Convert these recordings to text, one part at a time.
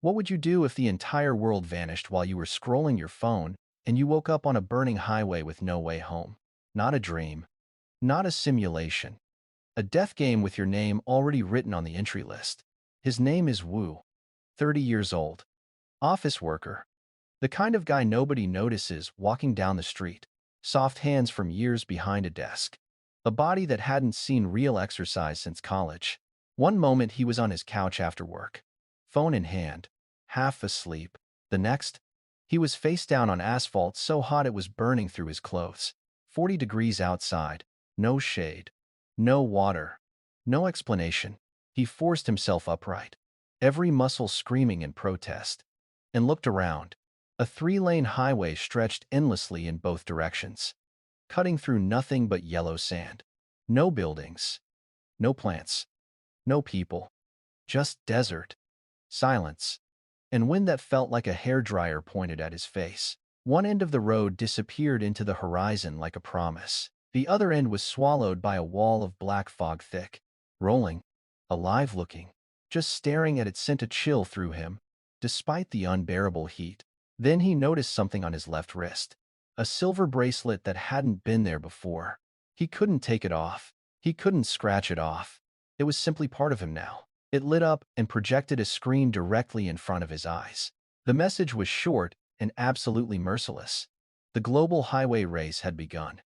What would you do if the entire world vanished while you were scrolling your phone and you woke up on a burning highway with no way home? Not a dream, not a simulation. A death game with your name already written on the entry list. His name is Wu, 30 years old. Office worker. The kind of guy nobody notices walking down the street. Soft hands from years behind a desk. A body that hadn't seen real exercise since college. One moment he was on his couch after work, phone in hand, half asleep. The next, he was face down on asphalt so hot it was burning through his clothes. 40 degrees outside, no shade, no water, no explanation. He forced himself upright, every muscle screaming in protest, and looked around. A 3-lane highway stretched endlessly in both directions, cutting through nothing but yellow sand. No buildings, no plants, no people, just desert, silence, and wind that felt like a hairdryer pointed at his face. One end of the road disappeared into the horizon like a promise. The other end was swallowed by a wall of black fog, thick, rolling, alive-looking. Just staring at it sent a chill through him, despite the unbearable heat. Then he noticed something on his left wrist, a silver bracelet that hadn't been there before. He couldn't take it off. He couldn't scratch it off. It was simply part of him now. It lit up and projected a screen directly in front of his eyes. The message was short and absolutely merciless. The global highway race had begun.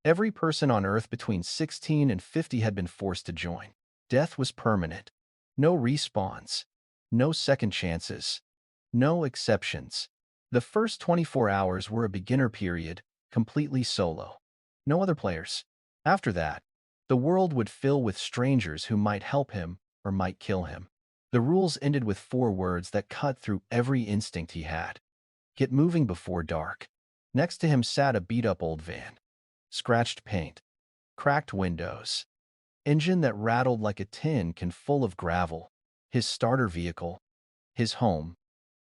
Every person on Earth between 16 and 50 had been forced to join. Death was permanent. No respawns. No second chances. No exceptions. The first 24 hours were a beginner period, completely solo. No other players. After that, the world would fill with strangers who might help him or might kill him. The rules ended with 4 words that cut through every instinct he had. Get moving before dark. Next to him sat a beat-up old van. Scratched paint. Cracked windows. Engine that rattled like a tin can full of gravel. His starter vehicle. His home.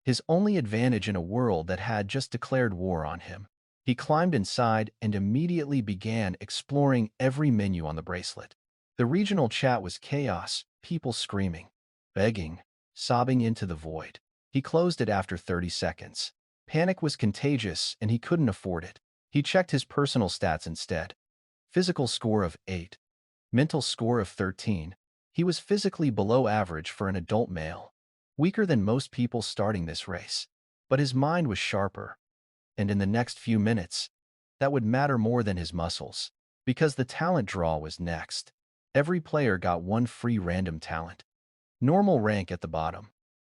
His only advantage in a world that had just declared war on him. He climbed inside and immediately began exploring every menu on the bracelet. The regional chat was chaos, people screaming, begging, sobbing into the void. He closed it after 30 seconds. Panic was contagious and he couldn't afford it. He checked his personal stats instead. Physical score of 8. Mental score of 13. He was physically below average for an adult male. Weaker than most people starting this race. But his mind was sharper. And in the next few minutes, that would matter more than his muscles. Because the talent draw was next. Every player got 1 free random talent. Normal rank at the bottom.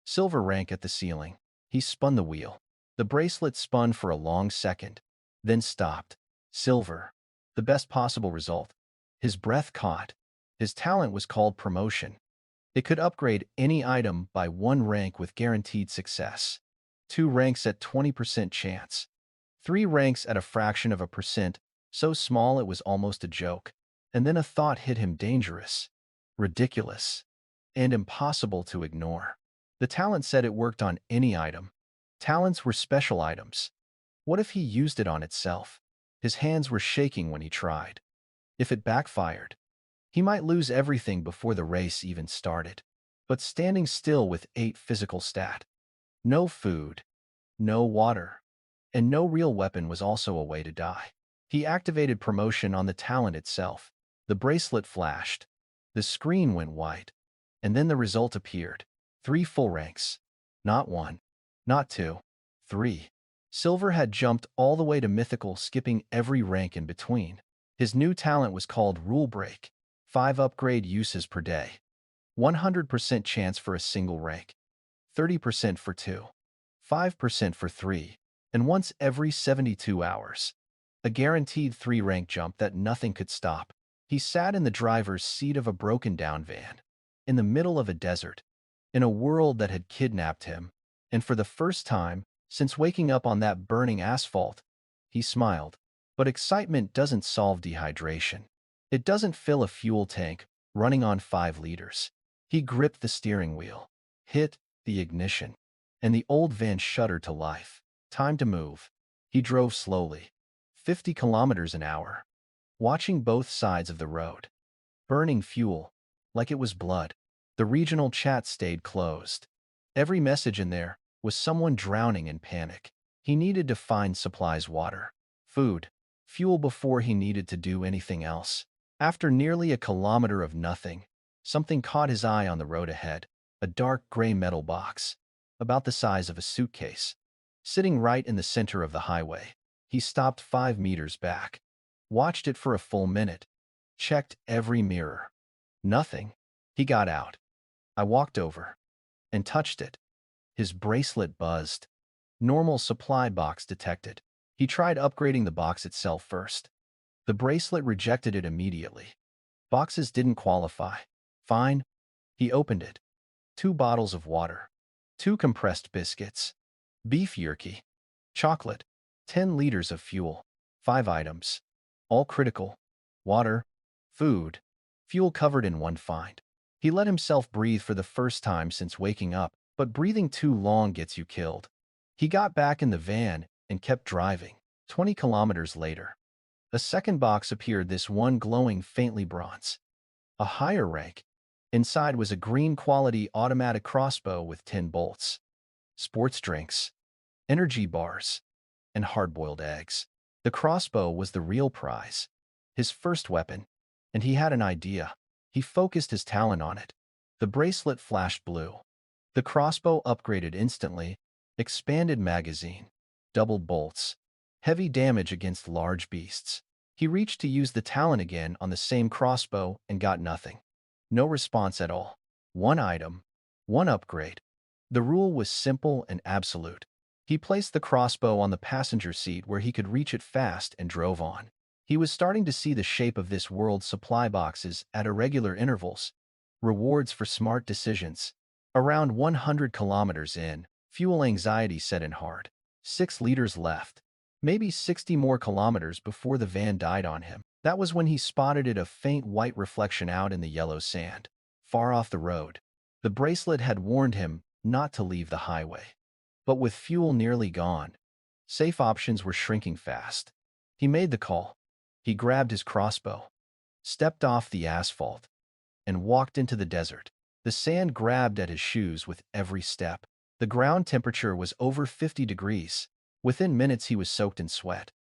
Silver rank at the ceiling. He spun the wheel. The bracelet spun for a long second, then stopped. Silver. The best possible result. His breath caught. His talent was called promotion. It could upgrade any item by 1 rank with guaranteed success. 2 ranks at 20% chance. 3 ranks at a fraction of a percent, so small it was almost a joke. And then a thought hit him, dangerous, ridiculous, and impossible to ignore. The talent said it worked on any item. Talents were special items. What if he used it on itself? His hands were shaking when he tried. If it backfired, he might lose everything before the race even started. But standing still with 8 physical stat, no food, no water, and no real weapon was also a way to die. He activated promotion on the talent itself. The bracelet flashed. The screen went white. And then the result appeared. 3 full ranks. Not 1. Not 2. 3. Silver had jumped all the way to mythical, skipping every rank in between. His new talent was called Rule Break. 5 upgrade uses per day. 100% chance for a single rank. 30% for 2. 5% for 3. And once every 72 hours. A guaranteed 3 rank jump that nothing could stop. He sat in the driver's seat of a broken-down van. In the middle of a desert. In a world that had kidnapped him. And for the first time, since waking up on that burning asphalt, he smiled. But excitement doesn't solve dehydration. It doesn't fill a fuel tank, running on 5 liters. He gripped the steering wheel, hit the ignition, and the old van shuddered to life. Time to move. He drove slowly, 50 kilometers an hour, watching both sides of the road. Burning fuel, like it was blood. The regional chat stayed closed. Every message in there was someone drowning in panic. He needed to find supplies, water, food, fuel before he needed to do anything else. After nearly a kilometer of nothing, something caught his eye on the road ahead, a dark gray metal box, about the size of a suitcase, sitting right in the center of the highway. He stopped 5 meters back, watched it for a full minute, checked every mirror. Nothing. He got out. I walked over and touched it. His bracelet buzzed. Normal supply box detected. He tried upgrading the box itself first. The bracelet rejected it immediately. Boxes didn't qualify. Fine. He opened it. 2 bottles of water. 2 compressed biscuits. Beef jerky. Chocolate. 10 liters of fuel. 5 items. All critical. Water. Food. Fuel covered in one find. He let himself breathe for the first time since waking up, but breathing too long gets you killed. He got back in the van and kept driving. 20 kilometers later, a second box appeared, this one glowing faintly bronze. A higher rank. Inside was a green-quality automatic crossbow with 10 bolts, sports drinks, energy bars, and hard-boiled eggs. The crossbow was the real prize, his first weapon, and he had an idea. He focused his talent on it. The bracelet flashed blue. The crossbow upgraded instantly, expanded magazine, double bolts, heavy damage against large beasts. He reached to use the talent again on the same crossbow and got nothing. No response at all. 1 item, 1 upgrade. The rule was simple and absolute. He placed the crossbow on the passenger seat where he could reach it fast and drove on. He was starting to see the shape of this world's supply boxes at irregular intervals. Rewards for smart decisions. Around 100 kilometers in, fuel anxiety set in hard. 6 liters left. Maybe 60 more kilometers before the van died on him. That was when he spotted a faint white reflection out in the yellow sand, far off the road. The bracelet had warned him not to leave the highway. But with fuel nearly gone, safe options were shrinking fast. He made the call. He grabbed his crossbow, stepped off the asphalt, and walked into the desert. The sand grabbed at his shoes with every step. The ground temperature was over 50 degrees. Within minutes he was soaked in sweat,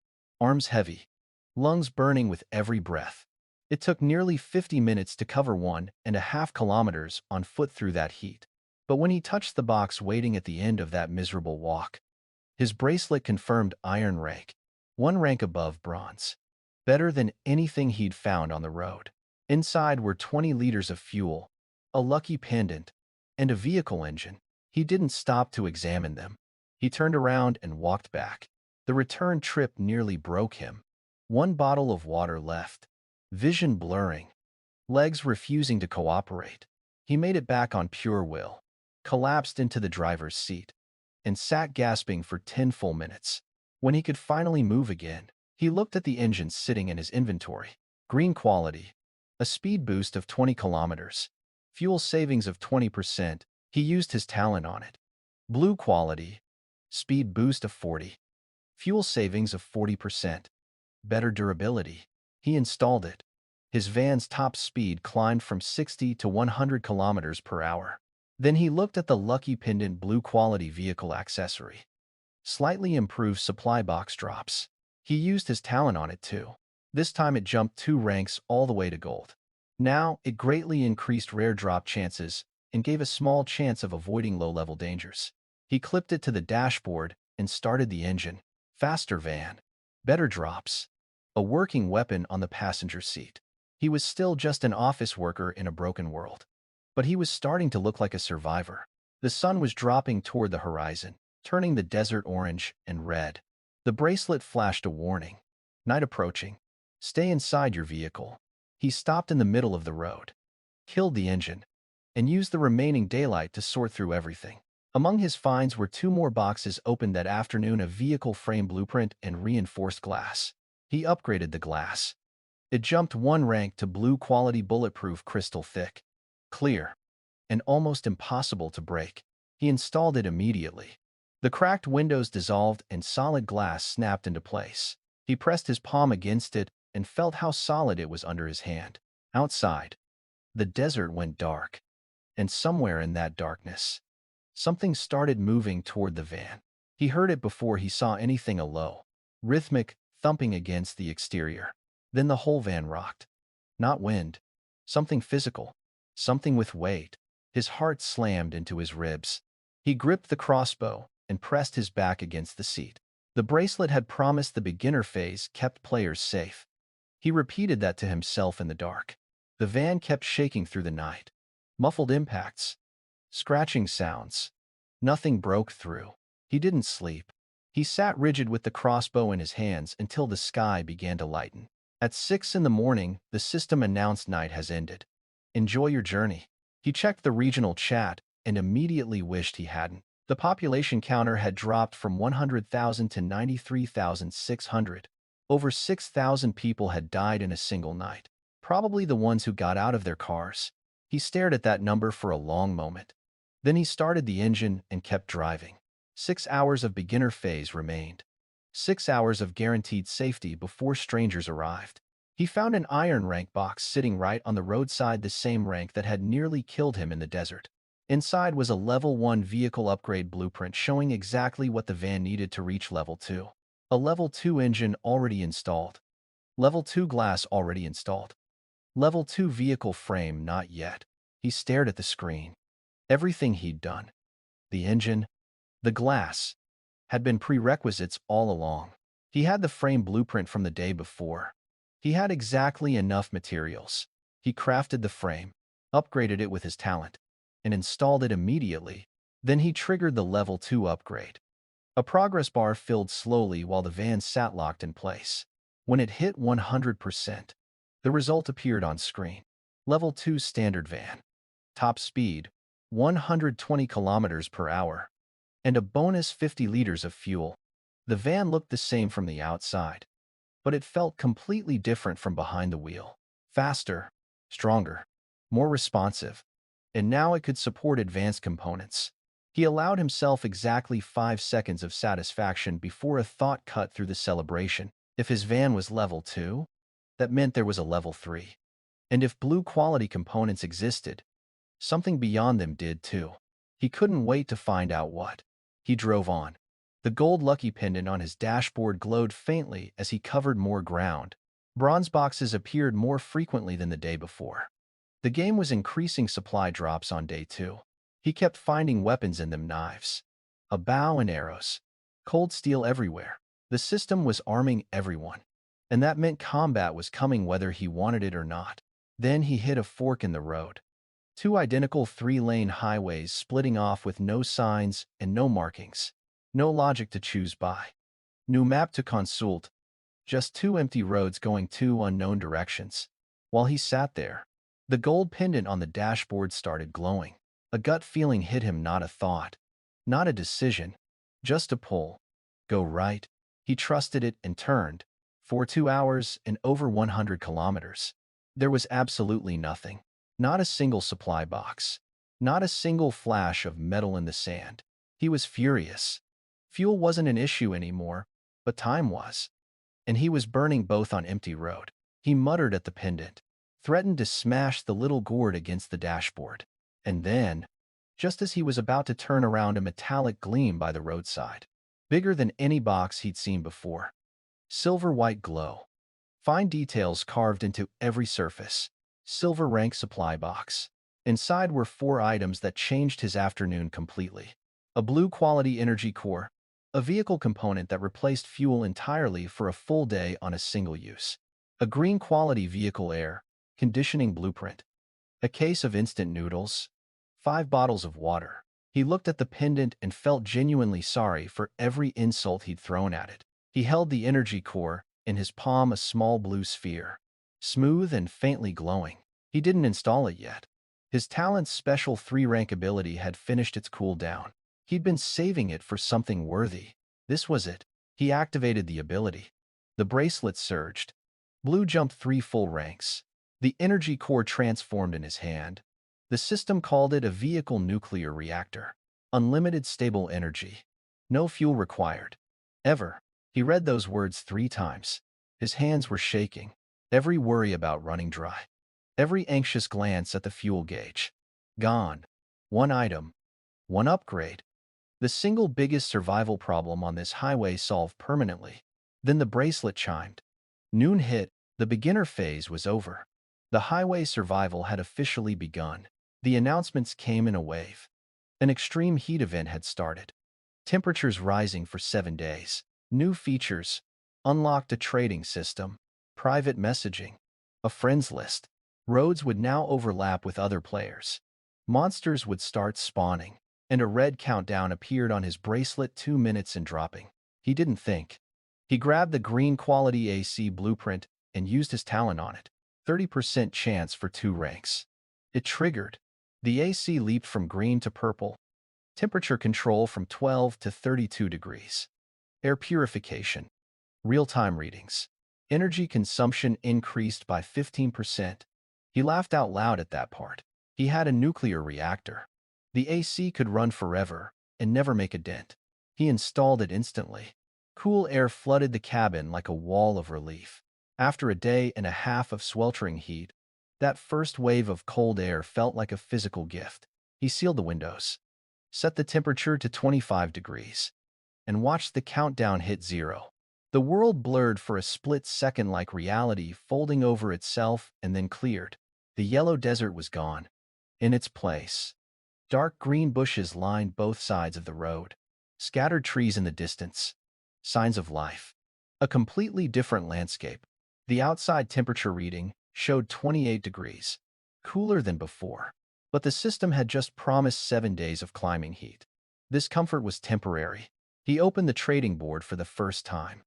arms heavy, lungs burning with every breath. It took nearly 50 minutes to cover 1.5 kilometers on foot through that heat. But when he touched the box waiting at the end of that miserable walk, his bracelet confirmed iron rank, 1 rank above bronze. Better than anything he'd found on the road. Inside were 20 liters of fuel, a lucky pendant, and a vehicle engine. He didn't stop to examine them. He turned around and walked back. The return trip nearly broke him. 1 bottle of water left, vision blurring, legs refusing to cooperate. He made it back on pure will, collapsed into the driver's seat, and sat gasping for 10 full minutes. When he could finally move again, he looked at the engines sitting in his inventory. Green quality, a speed boost of 20 kilometers, fuel savings of 20%. He used his talent on it. Blue quality, speed boost of 40, fuel savings of 40%. Better durability. He installed it. His van's top speed climbed from 60 to 100 kilometers per hour. Then he looked at the lucky pendant blue quality vehicle accessory. Slightly improved supply box drops. He used his talent on it too. This time it jumped 2 ranks all the way to gold. Now it greatly increased rare drop chances and gave a small chance of avoiding low-level dangers. He clipped it to the dashboard and started the engine. Faster van. Better drops. A working weapon on the passenger seat. He was still just an office worker in a broken world. But he was starting to look like a survivor. The sun was dropping toward the horizon, turning the desert orange and red. The bracelet flashed a warning. Night approaching. Stay inside your vehicle. He stopped in the middle of the road, killed the engine, and used the remaining daylight to sort through everything. Among his finds were 2 more boxes opened that afternoon, a vehicle frame blueprint and reinforced glass. He upgraded the glass. It jumped 1 rank to blue quality bulletproof, crystal thick, clear, and almost impossible to break. He installed it immediately. The cracked windows dissolved and solid glass snapped into place. He pressed his palm against it and felt how solid it was under his hand. Outside, the desert went dark, and somewhere in that darkness, Something started moving toward the van. He heard it before he saw anything, a low, rhythmic thumping against the exterior. Then the whole van rocked. Not wind. Something physical. Something with weight. His heart slammed into his ribs. He gripped the crossbow and pressed his back against the seat. The bracelet had promised the beginner phase kept players safe. He repeated that to himself in the dark. The van kept shaking through the night. Muffled impacts. Scratching sounds. Nothing broke through. He didn't sleep. He sat rigid with the crossbow in his hands until the sky began to lighten. At 6 in the morning, the system announced night has ended. Enjoy your journey. He checked the regional chat and immediately wished he hadn't. The population counter had dropped from 100,000 to 93,600. Over 6,000 people had died in a single night. Probably the ones who got out of their cars. He stared at that number for a long moment. Then he started the engine and kept driving. 6 hours of beginner phase remained. 6 hours of guaranteed safety before strangers arrived. He found an iron rank box sitting right on the roadside, the same rank that had nearly killed him in the desert. Inside was a Level 1 vehicle upgrade blueprint showing exactly what the van needed to reach Level 2. A Level 2 engine already installed. Level 2 glass already installed. Level 2 vehicle frame not yet. He stared at the screen. Everything he'd done, the engine, the glass, had been prerequisites all along. He had the frame blueprint from the day before. He had exactly enough materials. He crafted the frame, upgraded it with his talent, and installed it immediately. Then he triggered the Level 2 upgrade. A progress bar filled slowly while the van sat locked in place. When it hit 100%, the result appeared on screen. Level 2 standard van. Top speed, 120 kilometers per hour. And a bonus 50 liters of fuel. The van looked the same from the outside, but it felt completely different from behind the wheel. Faster, stronger, more responsive. And now it could support advanced components. He allowed himself exactly 5 seconds of satisfaction before a thought cut through the celebration. If his van was Level 2, that meant there was a Level 3. And if blue quality components existed, something beyond them did too. He couldn't wait to find out what. He drove on. The gold lucky pendant on his dashboard glowed faintly as he covered more ground. Bronze boxes appeared more frequently than the day before. The game was increasing supply drops on day 2. He kept finding weapons in them, knives, a bow and arrows, cold steel everywhere. The system was arming everyone, and that meant combat was coming whether he wanted it or not. Then he hit a fork in the road. 2 identical 3-lane highways splitting off with no signs and no markings. No logic to choose by. New map to consult. Just 2 empty roads going 2 unknown directions. While he sat there, the gold pendant on the dashboard started glowing. A gut feeling hit him, not a thought. Not a decision. Just a pull. Go right. He trusted it and turned. For 2 hours and over 100 kilometers. There was absolutely nothing. Not a single supply box. Not a single flash of metal in the sand. He was furious. Fuel wasn't an issue anymore, but time was. And he was burning both on empty road. He muttered at the pendant, threatened to smash the little gourd against the dashboard. And then, just as he was about to turn around, a metallic gleam by the roadside. Bigger than any box he'd seen before. Silver-white glow. Fine details carved into every surface. Silver rank supply box. Inside were 4 items that changed his afternoon completely. A blue quality energy core. A vehicle component that replaced fuel entirely for a full day on a single use. A green quality vehicle air conditioning blueprint. A case of instant noodles. 5 bottles of water. He looked at the pendant and felt genuinely sorry for every insult he'd thrown at it. He held the energy core, in his palm a small blue sphere. Smooth and faintly glowing. He didn't install it yet. His talent's special 3-rank ability had finished its cooldown. He'd been saving it for something worthy. This was it. He activated the ability. The bracelet surged. Blue jumped 3 full ranks. The energy core transformed in his hand. The system called it a vehicle nuclear reactor. Unlimited stable energy. No fuel required. Ever. He read those words 3 times. His hands were shaking. Every worry about running dry. Every anxious glance at the fuel gauge. Gone. 1 item. One upgrade. The single biggest survival problem on this highway solved permanently. Then the bracelet chimed. Noon hit, the beginner phase was over. The highway survival had officially begun. The announcements came in a wave. An extreme heat event had started. Temperatures rising for 7 days. New features. Unlocked a trading system. Private messaging. A friends list. Roads would now overlap with other players. Monsters would start spawning. And a red countdown appeared on his bracelet, 2 minutes and dropping. He didn't think. He grabbed the green quality AC blueprint and used his talent on it. 30% chance for 2 ranks. It triggered. The AC leaped from green to purple. Temperature control from 12 to 32 degrees. Air purification. Real-time readings. Energy consumption increased by 15%. He laughed out loud at that part. He had a nuclear reactor. The AC could run forever and never make a dent. He installed it instantly. Cool air flooded the cabin like a wall of relief. After a day and a half of sweltering heat, that first wave of cold air felt like a physical gift. He sealed the windows, set the temperature to 25 degrees, and watched the countdown hit 0. The world blurred for a split second like reality folding over itself and then cleared. The yellow desert was gone. In its place, dark green bushes lined both sides of the road. Scattered trees in the distance. Signs of life. A completely different landscape. The outside temperature reading showed 28 degrees. Cooler than before. But the system had just promised 7 days of climbing heat. This comfort was temporary. He opened the trading board for the first time.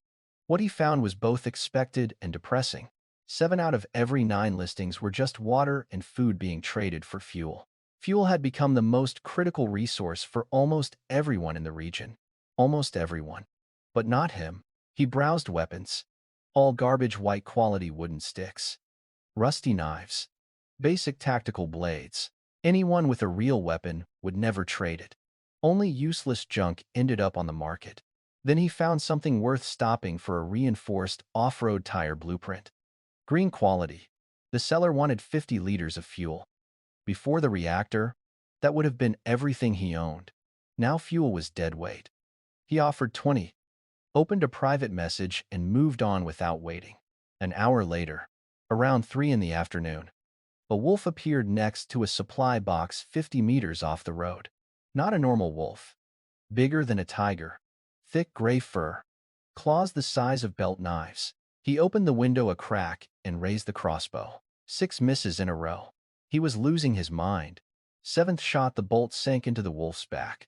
What he found was both expected and depressing. 7 out of every 9 listings were just water and food being traded for fuel. Fuel had become the most critical resource for almost everyone in the region. Almost everyone. But not him. He browsed weapons. All garbage white quality wooden sticks. Rusty knives. Basic tactical blades. Anyone with a real weapon would never trade it. Only useless junk ended up on the market. Then he found something worth stopping for a reinforced off-road tire blueprint. Green quality. The seller wanted 50 liters of fuel. Before the reactor, that would have been everything he owned. Now fuel was dead weight. He offered 20, opened a private message, and moved on without waiting. An hour later, around 3 in the afternoon, a wolf appeared next to a supply box 50 meters off the road. Not a normal wolf. Bigger than a tiger. Thick gray fur. Claws the size of belt knives. He opened the window a crack and raised the crossbow. 6 misses in a row. He was losing his mind. 7th shot, the bolt sank into the wolf's back.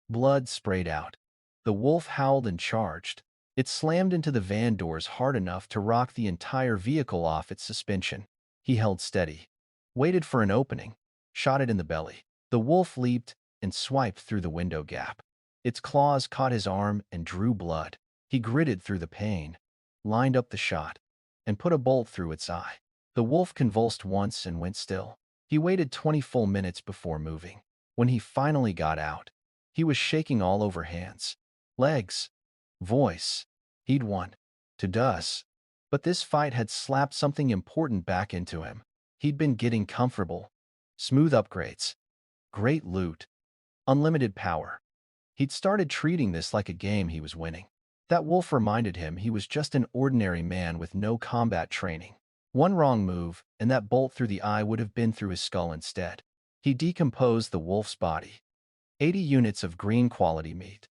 Blood sprayed out. The wolf howled and charged. It slammed into the van doors hard enough to rock the entire vehicle off its suspension. He held steady. Waited for an opening. Shot it in the belly. The wolf leaped and swiped through the window gap. Its claws caught his arm and drew blood. He gritted through the pain, lined up the shot, and put a bolt through its eye. The wolf convulsed once and went still. He waited 20 full minutes before moving. When he finally got out, he was shaking all over hands, legs, voice. He'd won. To does. But this fight had slapped something important back into him. He'd been getting comfortable. Smooth upgrades. Great loot. Unlimited power. He'd started treating this like a game he was winning. That wolf reminded him he was just an ordinary man with no combat training. One wrong move, and that bolt through the eye would have been through his skull instead. He decomposed the wolf's body. 80 units of green quality meat.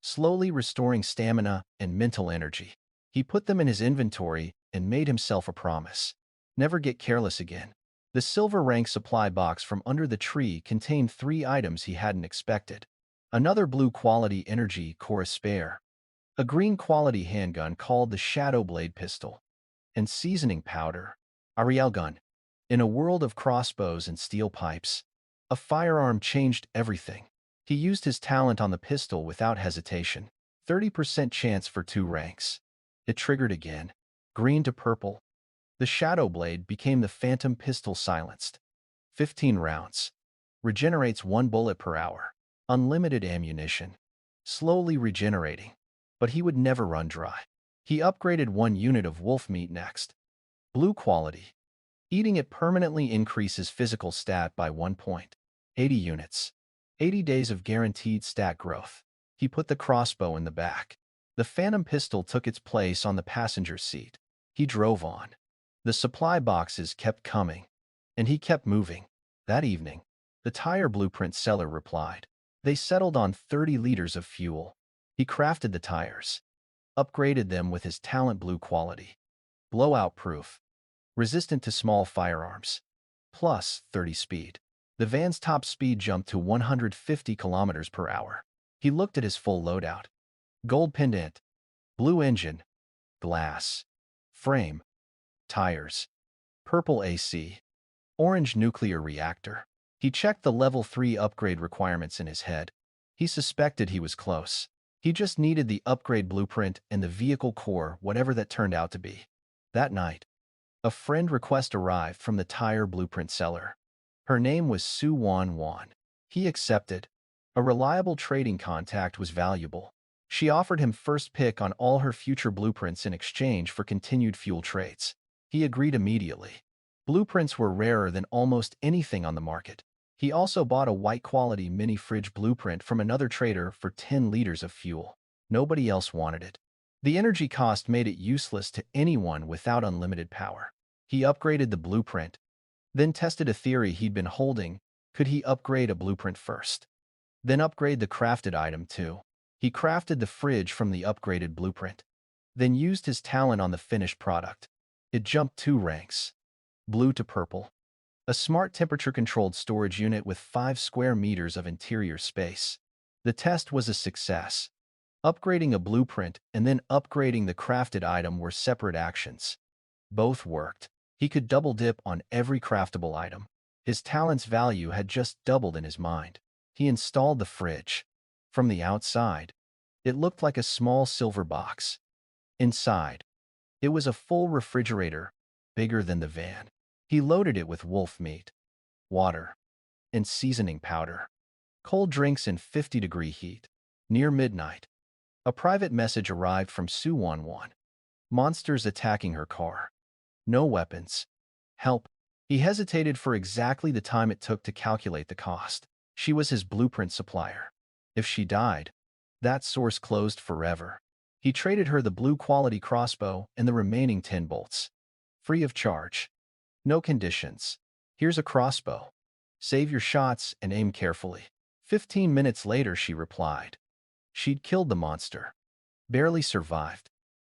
Slowly restoring stamina and mental energy. He put them in his inventory and made himself a promise. Never get careless again. The silver rank supply box from under the tree contained 3 items he hadn't expected. Another blue quality energy core spare. A green quality handgun called the Shadow Blade pistol. And seasoning powder. A rail gun. In a world of crossbows and steel pipes, a firearm changed everything. He used his talent on the pistol without hesitation. 30% chance for 2 ranks. It triggered again. Green to purple. The Shadow Blade became the Phantom Pistol silenced. 15 rounds. Regenerates 1 bullet per hour. Unlimited ammunition. Slowly regenerating. But he would never run dry. He upgraded 1 unit of wolf meat next. Blue quality. Eating it permanently increases physical stat by 1 point. 80 units. 80 days of guaranteed stat growth. He put the crossbow in the back. The phantom pistol took its place on the passenger seat. He drove on. The supply boxes kept coming, and he kept moving. That evening, the tire blueprint seller replied. They settled on 30 liters of fuel. He crafted the tires, upgraded them with his talent blue quality. Blowout proof, resistant to small firearms, plus 30 speed. The van's top speed jumped to 150 kilometers per hour. He looked at his full loadout. Gold pendant, blue engine, glass, frame, tires, purple AC, orange nuclear reactor. He checked the level 3 upgrade requirements in his head. He suspected he was close. He just needed the upgrade blueprint and the vehicle core, whatever that turned out to be. That night, a friend request arrived from the tire blueprint seller. Her name was Su Wan Wan. He accepted. A reliable trading contact was valuable. She offered him first pick on all her future blueprints in exchange for continued fuel trades. He agreed immediately. Blueprints were rarer than almost anything on the market. He also bought a white-quality mini-fridge blueprint from another trader for 10 liters of fuel. Nobody else wanted it. The energy cost made it useless to anyone without unlimited power. He upgraded the blueprint, then tested a theory he'd been holding. Could he upgrade a blueprint first, then upgrade the crafted item too? He crafted the fridge from the upgraded blueprint, then used his talent on the finished product. It jumped 2 ranks, blue to purple. A smart temperature-controlled storage unit with 5 square meters of interior space. The test was a success. Upgrading a blueprint and then upgrading the crafted item were separate actions. Both worked. He could double-dip on every craftable item. His talent's value had just doubled in his mind. He installed the fridge. From the outside, it looked like a small silver box. Inside, it was a full refrigerator, bigger than the van. He loaded it with wolf meat, water, and seasoning powder. Cold drinks in 50-degree heat. Near midnight, a private message arrived from Su Wan Wan. Monsters attacking her car. No weapons. Help. He hesitated for exactly the time it took to calculate the cost. She was his blueprint supplier. If she died, that source closed forever. He traded her the blue-quality crossbow and the remaining 10 bolts. Free of charge. No conditions. Here's a crossbow. Save your shots and aim carefully. 15 minutes later, she replied. She'd killed the monster. Barely survived.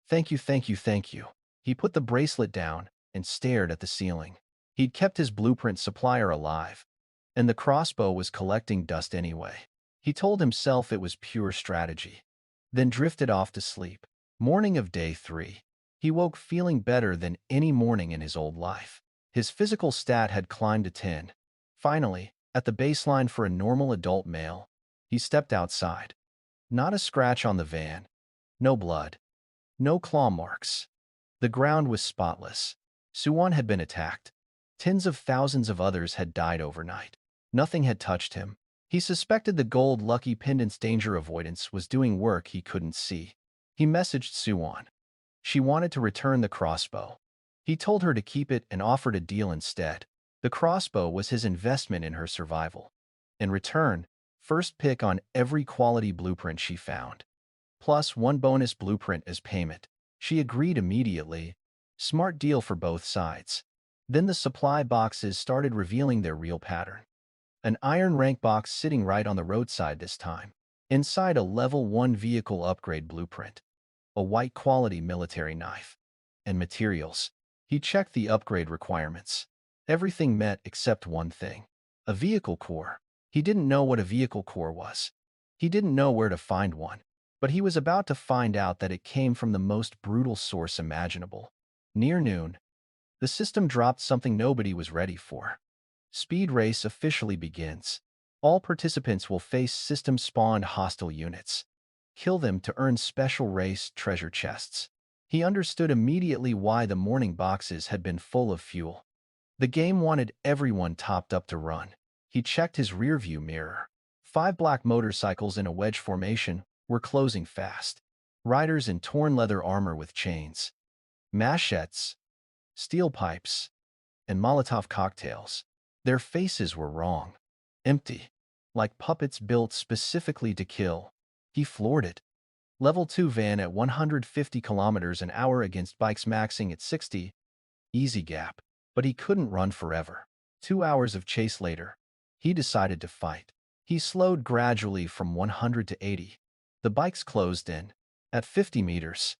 Thank you, thank you, thank you. He put the bracelet down and stared at the ceiling. He'd kept his blueprint supplier alive, and the crossbow was collecting dust anyway. He told himself it was pure strategy, then drifted off to sleep. Morning of day 3. He woke feeling better than any morning in his old life. His physical stat had climbed to 10. Finally, at the baseline for a normal adult male, he stepped outside. Not a scratch on the van. No blood. No claw marks. The ground was spotless. Suwon had been attacked. Tens of thousands of others had died overnight. Nothing had touched him. He suspected the gold lucky pendant's danger avoidance was doing work he couldn't see. He messaged Suwon. She wanted to return the crossbow. He told her to keep it and offered a deal instead. The crossbow was his investment in her survival. In return, first pick on every quality blueprint she found, plus 1 bonus blueprint as payment. She agreed immediately. Smart deal for both sides. Then the supply boxes started revealing their real pattern. An iron rank box sitting right on the roadside this time. Inside, a level 1 vehicle upgrade blueprint, a white quality military knife, and materials. He checked the upgrade requirements. Everything met except one thing. A vehicle core. He didn't know what a vehicle core was. He didn't know where to find one. But he was about to find out that it came from the most brutal source imaginable. Near noon, the system dropped something nobody was ready for. Speed race officially begins. All participants will face system-spawned hostile units. Kill them to earn special race treasure chests. He understood immediately why the morning boxes had been full of fuel. The game wanted everyone topped up to run. He checked his rearview mirror. 5 black motorcycles in a wedge formation were closing fast. Riders in torn leather armor with chains, machetes, steel pipes, and Molotov cocktails. Their faces were wrong. Empty. like puppets built specifically to kill. He floored it. Level 2 van at 150 kilometers an hour against bikes maxing at 60. Easy gap. But he couldn't run forever. 2 hours of chase later, he decided to fight. He slowed gradually from 100 to 80. The bikes closed in. At 50 meters,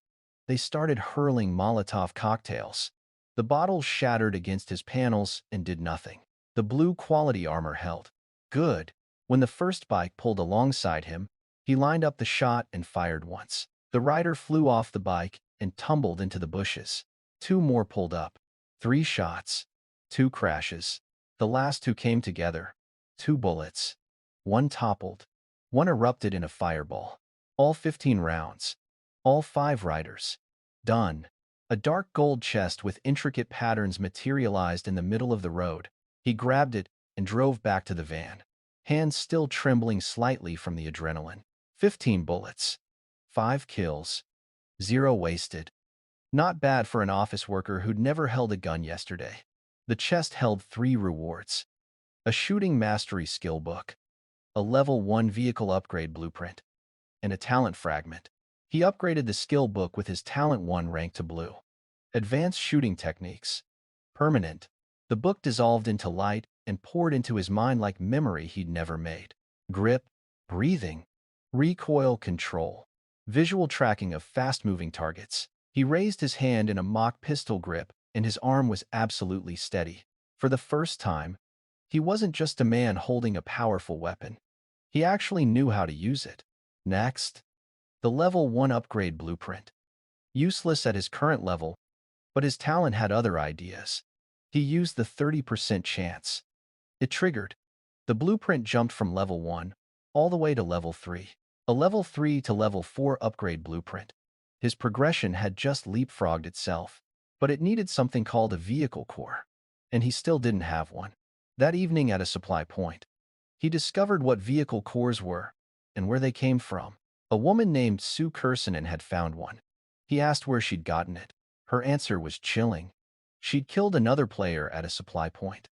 they started hurling Molotov cocktails. The bottles shattered against his panels and did nothing. The blue quality armor held. Good. When the first bike pulled alongside him, he lined up the shot and fired once. The rider flew off the bike and tumbled into the bushes. 2 more pulled up. 3 shots. 2 crashes. The last 2 came together. 2 bullets. 1 toppled. 1 erupted in a fireball. All 15 rounds. All 5 riders. Done. A dark gold chest with intricate patterns materialized in the middle of the road. He grabbed it and drove back to the van, hands still trembling slightly from the adrenaline. 15 bullets. 5 kills. 0 wasted. Not bad for an office worker who'd never held a gun yesterday. The chest held 3 rewards. A shooting mastery skill book, a level 1 vehicle upgrade blueprint, and a talent fragment. He upgraded the skill book with his talent 1 rank to blue. Advanced shooting techniques. Permanent. The book dissolved into light and poured into his mind like memory he'd never made. Grip, breathing, recoil control, visual tracking of fast-moving targets. He raised his hand in a mock pistol grip, and his arm was absolutely steady. For the first time, he wasn't just a man holding a powerful weapon. He actually knew how to use it. Next, the level 1 upgrade blueprint. Useless at his current level, but his talent had other ideas. He used the 30% chance. It triggered. The blueprint jumped from level 1 all the way to level 3. A level 3 to level 4 upgrade blueprint. His progression had just leapfrogged itself, but it needed something called a vehicle core, and he still didn't have one. That evening at a supply point, he discovered what vehicle cores were and where they came from. A woman named Sue Kursanen had found one. He asked where she'd gotten it. Her answer was chilling. She'd killed another player at a supply point.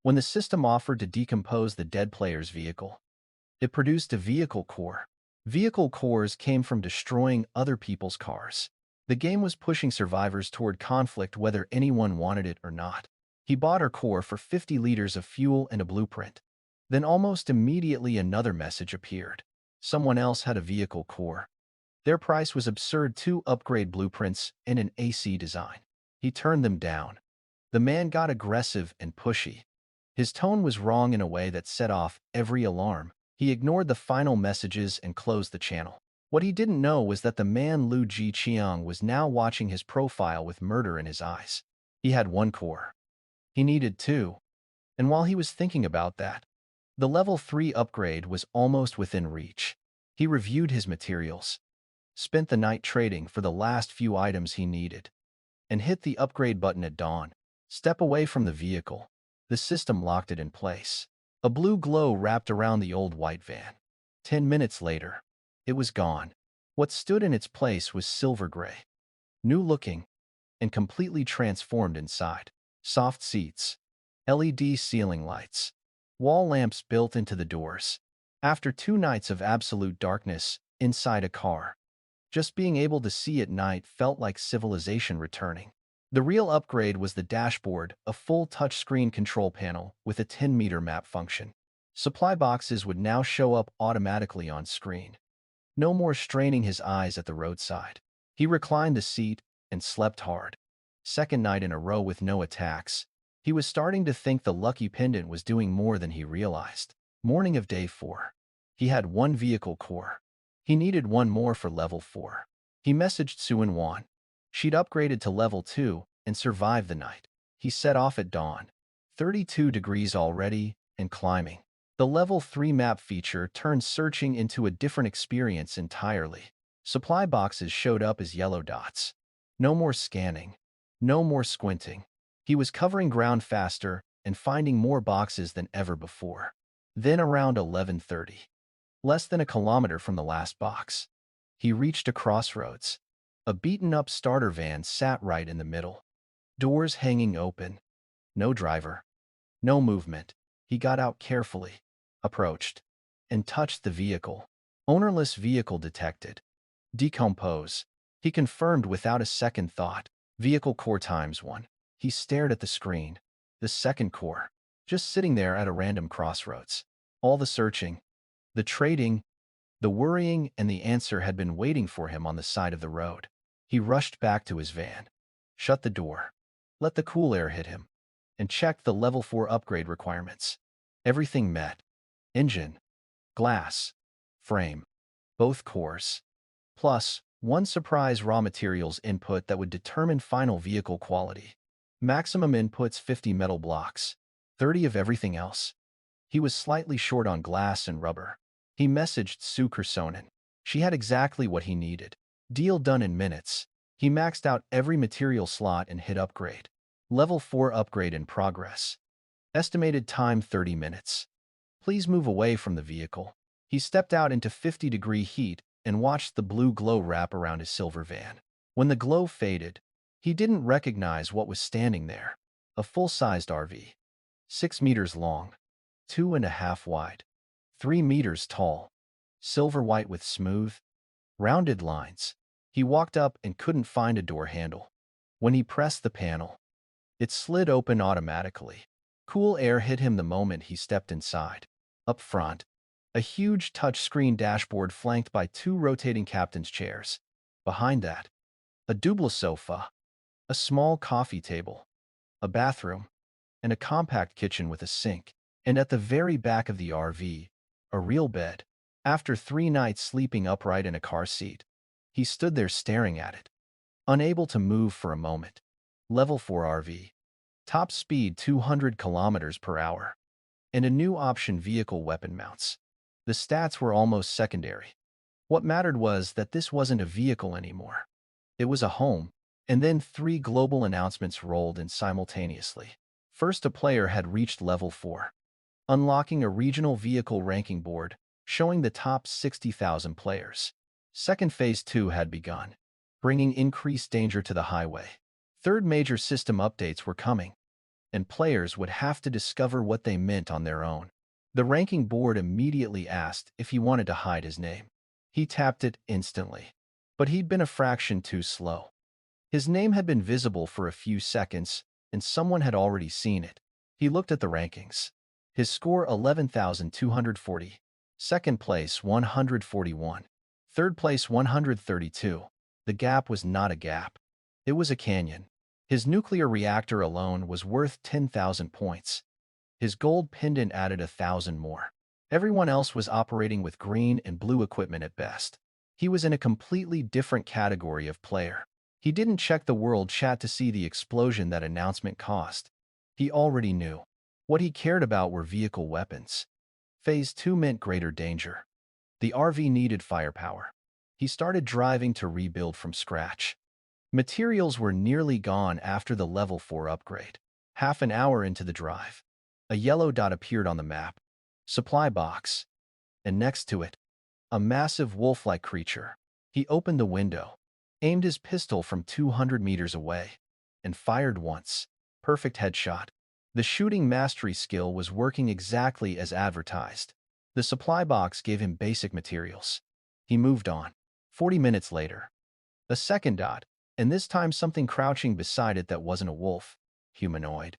When the system offered to decompose the dead player's vehicle, it produced a vehicle core. Vehicle cores came from destroying other people's cars. The game was pushing survivors toward conflict whether anyone wanted it or not. He bought her core for 50 liters of fuel and a blueprint. Then almost immediately another message appeared. Someone else had a vehicle core. Their price was absurd: 2 upgrade blueprints and an AC design. He turned them down. The man got aggressive and pushy. His tone was wrong in a way that set off every alarm. He ignored the final messages and closed the channel. What he didn't know was that the man Ji Chiang was now watching his profile with murder in his eyes. He had 1 core. He needed 2. And while he was thinking about that, the level 3 upgrade was almost within reach. He reviewed his materials, spent the night trading for the last few items he needed, and hit the upgrade button at dawn. Step away from the vehicle. The system locked it in place. A blue glow wrapped around the old white van. 10 minutes later, it was gone. What stood in its place was silver gray, new-looking, and completely transformed inside. Soft seats, LED ceiling lights, wall lamps built into the doors. After 2 nights of absolute darkness inside a car, just being able to see at night felt like civilization returning. The real upgrade was the dashboard, a full touchscreen control panel with a 10-meter map function. Supply boxes would now show up automatically on screen. No more straining his eyes at the roadside. He reclined the seat and slept hard. Second night in a row with no attacks. He was starting to think the lucky pendant was doing more than he realized. Morning of day 4. He had 1 vehicle core. He needed 1 more for level 4. He messaged Suan Wan. She'd upgraded to level 2 and survived the night. He set off at dawn. 32 degrees already and climbing. The level 3 map feature turned searching into a different experience entirely. Supply boxes showed up as yellow dots. No more scanning. No more squinting. He was covering ground faster and finding more boxes than ever before. Then around 11:30, less than a kilometer from the last box, he reached a crossroads. A beaten-up starter van sat right in the middle. Doors hanging open. No driver. No movement. He got out carefully, approached. and touched the vehicle. Ownerless vehicle detected. Decompose. He confirmed without a second thought. Vehicle core ×1. He stared at the screen. The second core. Just sitting there at a random crossroads. All the searching, the trading, the worrying, and the answer had been waiting for him on the side of the road. He rushed back to his van. Shut the door. Let the cool air hit him. And checked the level 4 upgrade requirements. Everything met. Engine. Glass. Frame. Both cores. Plus, one surprise raw materials input that would determine final vehicle quality. Maximum inputs 50 metal blocks. 30 of everything else. He was slightly short on glass and rubber. He messaged Sue Kersonen. She had exactly what he needed. Deal done in minutes. He maxed out every material slot and hit upgrade. Level 4 upgrade in progress. Estimated time 30 minutes. Please move away from the vehicle. He stepped out into 50-degree heat and watched the blue glow wrap around his silver van. When the glow faded, he didn't recognize what was standing there. A full-sized RV. 6 meters long. 2.5 wide. 3 meters tall. Silver white with smooth, rounded lines. He walked up and couldn't find a door handle. When he pressed the panel, it slid open automatically. Cool air hit him the moment he stepped inside. Up front, a huge touchscreen dashboard flanked by 2 rotating captain's chairs. Behind that, a double sofa, a small coffee table, a bathroom, and a compact kitchen with a sink. And at the very back of the RV, a real bed. After 3 nights sleeping upright in a car seat, he stood there staring at it, unable to move for a moment. Level 4 RV. Top speed 200 kilometers per hour. And a new option vehicle weapon mounts. The stats were almost secondary. What mattered was that this wasn't a vehicle anymore. It was a home, and then 3 global announcements rolled in simultaneously. First, a player had reached level 4, unlocking a regional vehicle ranking board showing the top 60,000 players. Second, Phase 2 had begun, bringing increased danger to the highway. Third, major system updates were coming, and players would have to discover what they meant on their own. The ranking board immediately asked if he wanted to hide his name. He tapped it instantly, but he'd been a fraction too slow. His name had been visible for a few seconds, and someone had already seen it. He looked at the rankings. His score 11,240. Second place 141. Third place 132. The gap was not a gap. It was a canyon. His nuclear reactor alone was worth 10,000 points. His gold pendant added 1,000 more. Everyone else was operating with green and blue equipment at best. He was in a completely different category of player. He didn't check the world chat to see the explosion that announcement caused. He already knew. What he cared about were vehicle weapons. Phase 2 meant greater danger. The RV needed firepower. He started driving to rebuild from scratch. Materials were nearly gone after the level 4 upgrade. Half an hour into the drive, a yellow dot appeared on the map. Supply box. And next to it, a massive wolf-like creature. He opened the window, aimed his pistol from 200 meters away, and fired once. Perfect headshot. The shooting mastery skill was working exactly as advertised. The supply box gave him basic materials. He moved on. 40 minutes later, a second dot, and this time something crouching beside it that wasn't a wolf. Humanoid.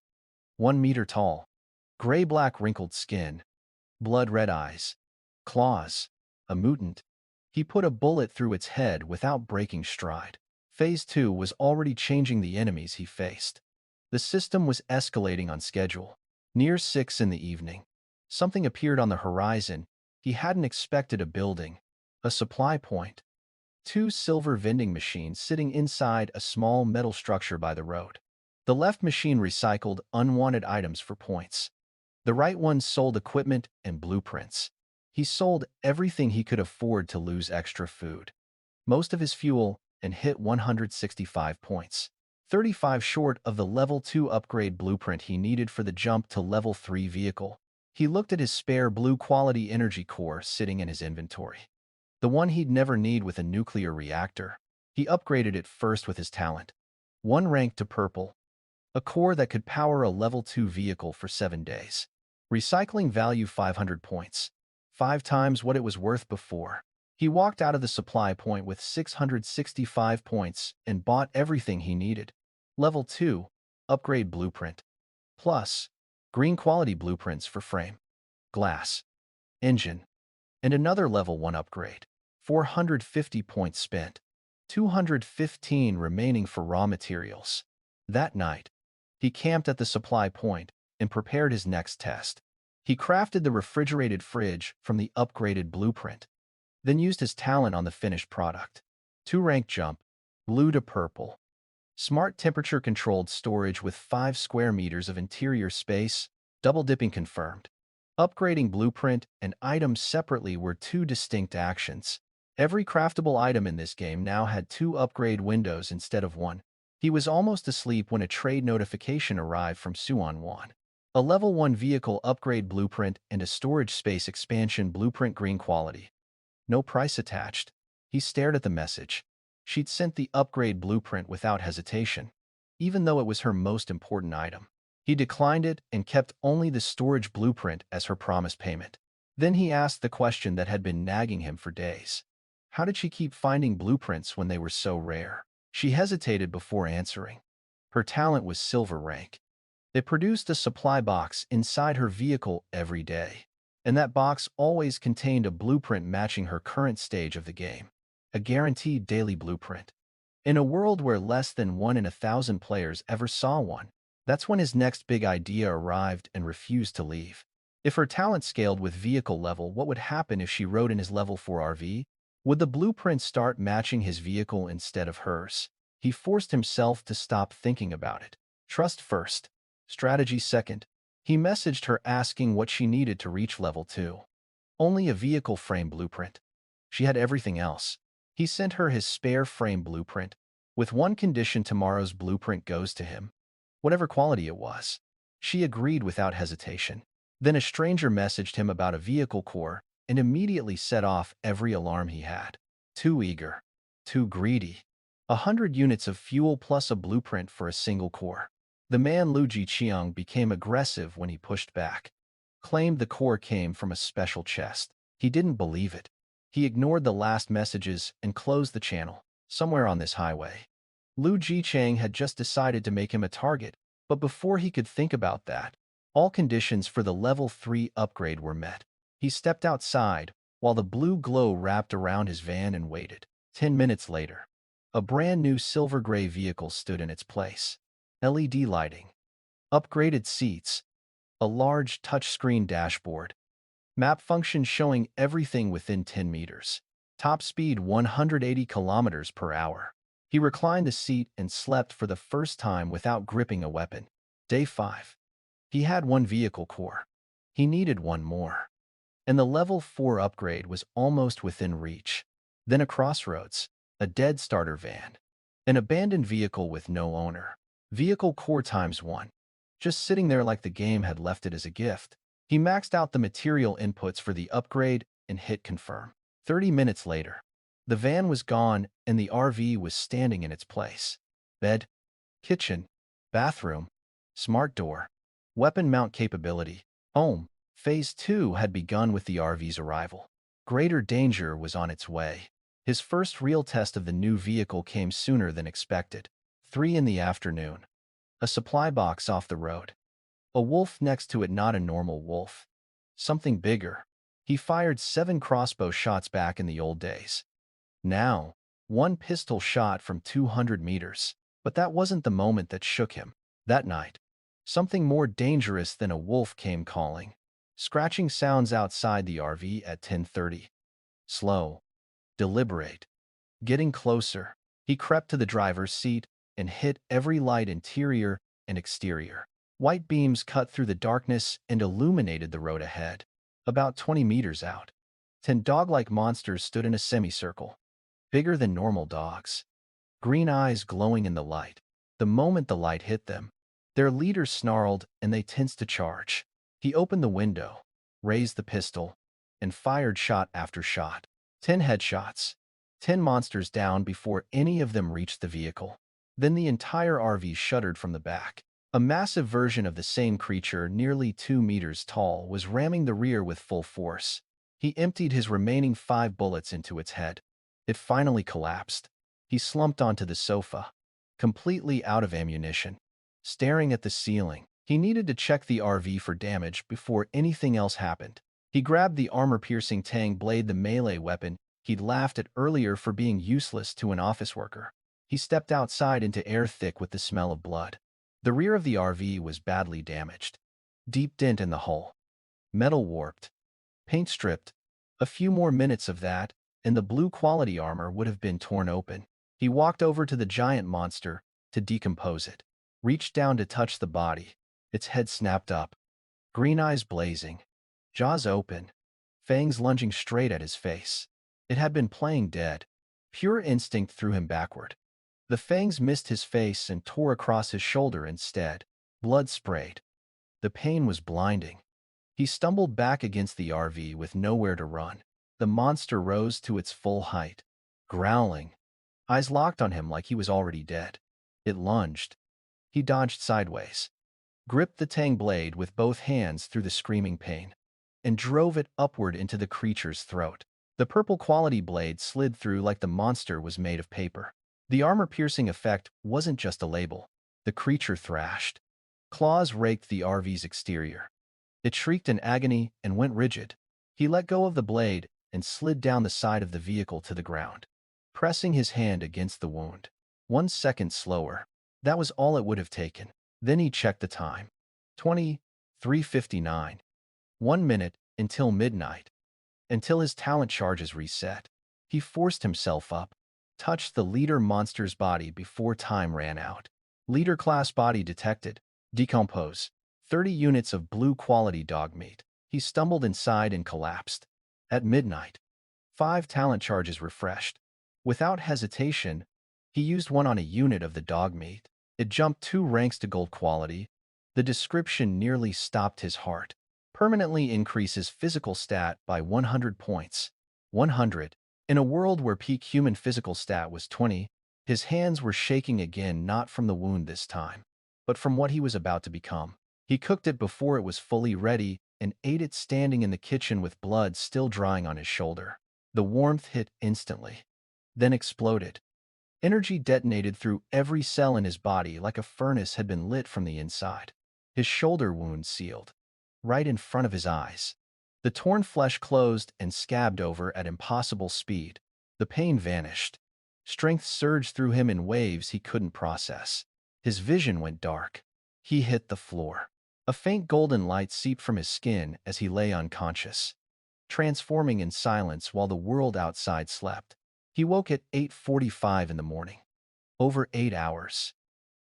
1 meter tall. Gray-black wrinkled skin. Blood-red eyes. Claws. A mutant. He put a bullet through its head without breaking stride. Phase 2 was already changing the enemies he faced. The system was escalating on schedule. Near 6 in the evening, something appeared on the horizon. He hadn't expected a building. A supply point. 2 silver vending machines sitting inside a small metal structure by the road. The left machine recycled unwanted items for points. The right one sold equipment and blueprints. He sold everything he could afford to lose extra food, most of his fuel, and hit 165 points. 35 short of the level 2 upgrade blueprint he needed for the jump to level 3 vehicle. He looked at his spare blue quality energy core sitting in his inventory. The one he'd never need with a nuclear reactor. He upgraded it first with his talent. 1 rank to purple. A core that could power a level 2 vehicle for 7 days. Recycling value 500 points. 5 times what it was worth before. He walked out of the supply point with 665 points and bought everything he needed. Level 2. Upgrade Blueprint. Plus, green quality blueprints for frame, glass, engine, and another level 1 upgrade. 450 points spent. 215 remaining for raw materials. That night, he camped at the supply point and prepared his next test. He crafted the refrigerated fridge from the upgraded blueprint, then used his talent on the finished product. 2-rank jump, blue to purple. Smart temperature-controlled storage with 5 square meters of interior space, double-dipping confirmed. Upgrading blueprint and items separately were 2 distinct actions. Every craftable item in this game now had 2 upgrade windows instead of 1. He was almost asleep when a trade notification arrived from Suan. A level 1 vehicle upgrade blueprint and a storage space expansion blueprint green quality. No price attached. He stared at the message. She'd sent the upgrade blueprint without hesitation, even though it was her most important item. He declined it and kept only the storage blueprint as her promised payment. Then he asked the question that had been nagging him for days. How did she keep finding blueprints when they were so rare? She hesitated before answering. Her talent was silver rank. It produced a supply box inside her vehicle every day, and that box always contained a blueprint matching her current stage of the game. A guaranteed daily blueprint. In a world where less than 1 in 1,000 players ever saw one, that's when his next big idea arrived and refused to leave. If her talent scaled with vehicle level, what would happen if she rode in his level 4 RV? Would the blueprint start matching his vehicle instead of hers? He forced himself to stop thinking about it. Trust first. Strategy second. He messaged her asking what she needed to reach level 2. Only a vehicle frame blueprint. She had everything else. He sent her his spare frame blueprint, with one condition: tomorrow's blueprint goes to him, whatever quality it was. She agreed without hesitation. Then a stranger messaged him about a vehicle core and immediately set off every alarm he had. Too eager. Too greedy. 100 units of fuel plus a blueprint for a single core. The man Ji Chiang became aggressive when he pushed back. Claimed the core came from a special chest. He didn't believe it. He ignored the last messages and closed the channel. Somewhere on this highway, Ji Chiang had just decided to make him a target, but before he could think about that, all conditions for the level 3 upgrade were met. He stepped outside while the blue glow wrapped around his van and waited. 10 minutes later, a brand new silver gray vehicle stood in its place. LED lighting, upgraded seats, a large touchscreen dashboard, map function showing everything within 10 meters. Top speed 180 kilometers per hour. He reclined the seat and slept for the first time without gripping a weapon. Day 5. He had 1 vehicle core. He needed 1 more. And the level 4 upgrade was almost within reach. Then a crossroads, a dead starter van, an abandoned vehicle with no owner. Vehicle core times 1. Just sitting there like the game had left it as a gift. He maxed out the material inputs for the upgrade and hit confirm. 30 minutes later, the van was gone and the RV was standing in its place. Bed, kitchen, bathroom, smart door, weapon mount capability, home. Phase 2 had begun with the RV's arrival. Greater danger was on its way. His first real test of the new vehicle came sooner than expected. 3 in the afternoon. A supply box off the road. A wolf next to it, not a normal wolf. Something bigger. He fired 7 crossbow shots back in the old days. Now, 1 pistol shot from 200 meters. But that wasn't the moment that shook him. That night, something more dangerous than a wolf came calling. Scratching sounds outside the RV at 10:30. Slow. Deliberate. Getting closer. He crept to the driver's seat and hit every light, interior and exterior. White beams cut through the darkness and illuminated the road ahead. About 20 meters out, 10 dog-like monsters stood in a semicircle, bigger than normal dogs. Green eyes glowing in the light. The moment the light hit them, their leader snarled and they tensed to charge. He opened the window, raised the pistol, and fired shot after shot. 10 headshots. 10 monsters down before any of them reached the vehicle. Then the entire RV shuddered from the back. A massive version of the same creature, nearly 2 meters tall, was ramming the rear with full force. He emptied his remaining 5 bullets into its head. It finally collapsed. He slumped onto the sofa, completely out of ammunition, staring at the ceiling. He needed to check the RV for damage before anything else happened. He grabbed the armor-piercing tang blade, the melee weapon he'd laughed at earlier for being useless to an office worker. He stepped outside into air thick with the smell of blood. The rear of the RV was badly damaged. Deep dent in the hull. Metal warped. Paint stripped. A few more minutes of that, and the blue quality armor would have been torn open. He walked over to the giant monster to decompose it. Reached down to touch the body. Its head snapped up. Green eyes blazing. Jaws open. Fangs lunging straight at his face. It had been playing dead. Pure instinct threw him backward. The fangs missed his face and tore across his shoulder instead. Blood sprayed. The pain was blinding. He stumbled back against the RV with nowhere to run. The monster rose to its full height, growling, eyes locked on him like he was already dead. It lunged. He dodged sideways, gripped the tang blade with both hands through the screaming pain, and drove it upward into the creature's throat. The purple quality blade slid through like the monster was made of paper. The armor-piercing effect wasn't just a label. The creature thrashed. Claws raked the RV's exterior. It shrieked in agony and went rigid. He let go of the blade and slid down the side of the vehicle to the ground, pressing his hand against the wound. 1 second slower. That was all it would have taken. Then he checked the time. 23:59. 1 minute until midnight. Until his talent charges reset. He forced himself up, touched the leader monster's body before time ran out. Leader class body detected. Decompose. 30 units of blue quality dog meat. He stumbled inside and collapsed. At midnight, 5 talent charges refreshed. Without hesitation, he used one on a unit of the dog meat. It jumped 2 ranks to gold quality. The description nearly stopped his heart. Permanently increases physical stat by 100 points. 100. In a world where peak human physical stat was 20, his hands were shaking again, not from the wound this time, but from what he was about to become. He cooked it before it was fully ready and ate it standing in the kitchen with blood still drying on his shoulder. The warmth hit instantly, then exploded. Energy detonated through every cell in his body like a furnace had been lit from the inside. His shoulder wound sealed, right in front of his eyes. The torn flesh closed and scabbed over at impossible speed. The pain vanished. Strength surged through him in waves he couldn't process. His vision went dark. He hit the floor. A faint golden light seeped from his skin as he lay unconscious, transforming in silence while the world outside slept. He woke at 8:45 in the morning. Over 8 hours.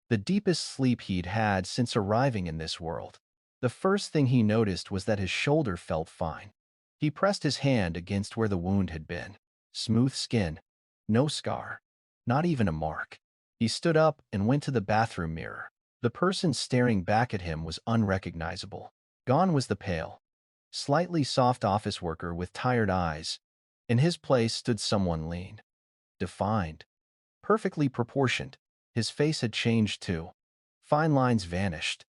The deepest sleep he'd had since arriving in this world. The first thing he noticed was that his shoulder felt fine. He pressed his hand against where the wound had been. Smooth skin. No scar. Not even a mark. He stood up and went to the bathroom mirror. The person staring back at him was unrecognizable. Gone was the pale, slightly soft office worker with tired eyes. In his place stood someone lean, defined, perfectly proportioned. His face had changed too. Fine lines vanished.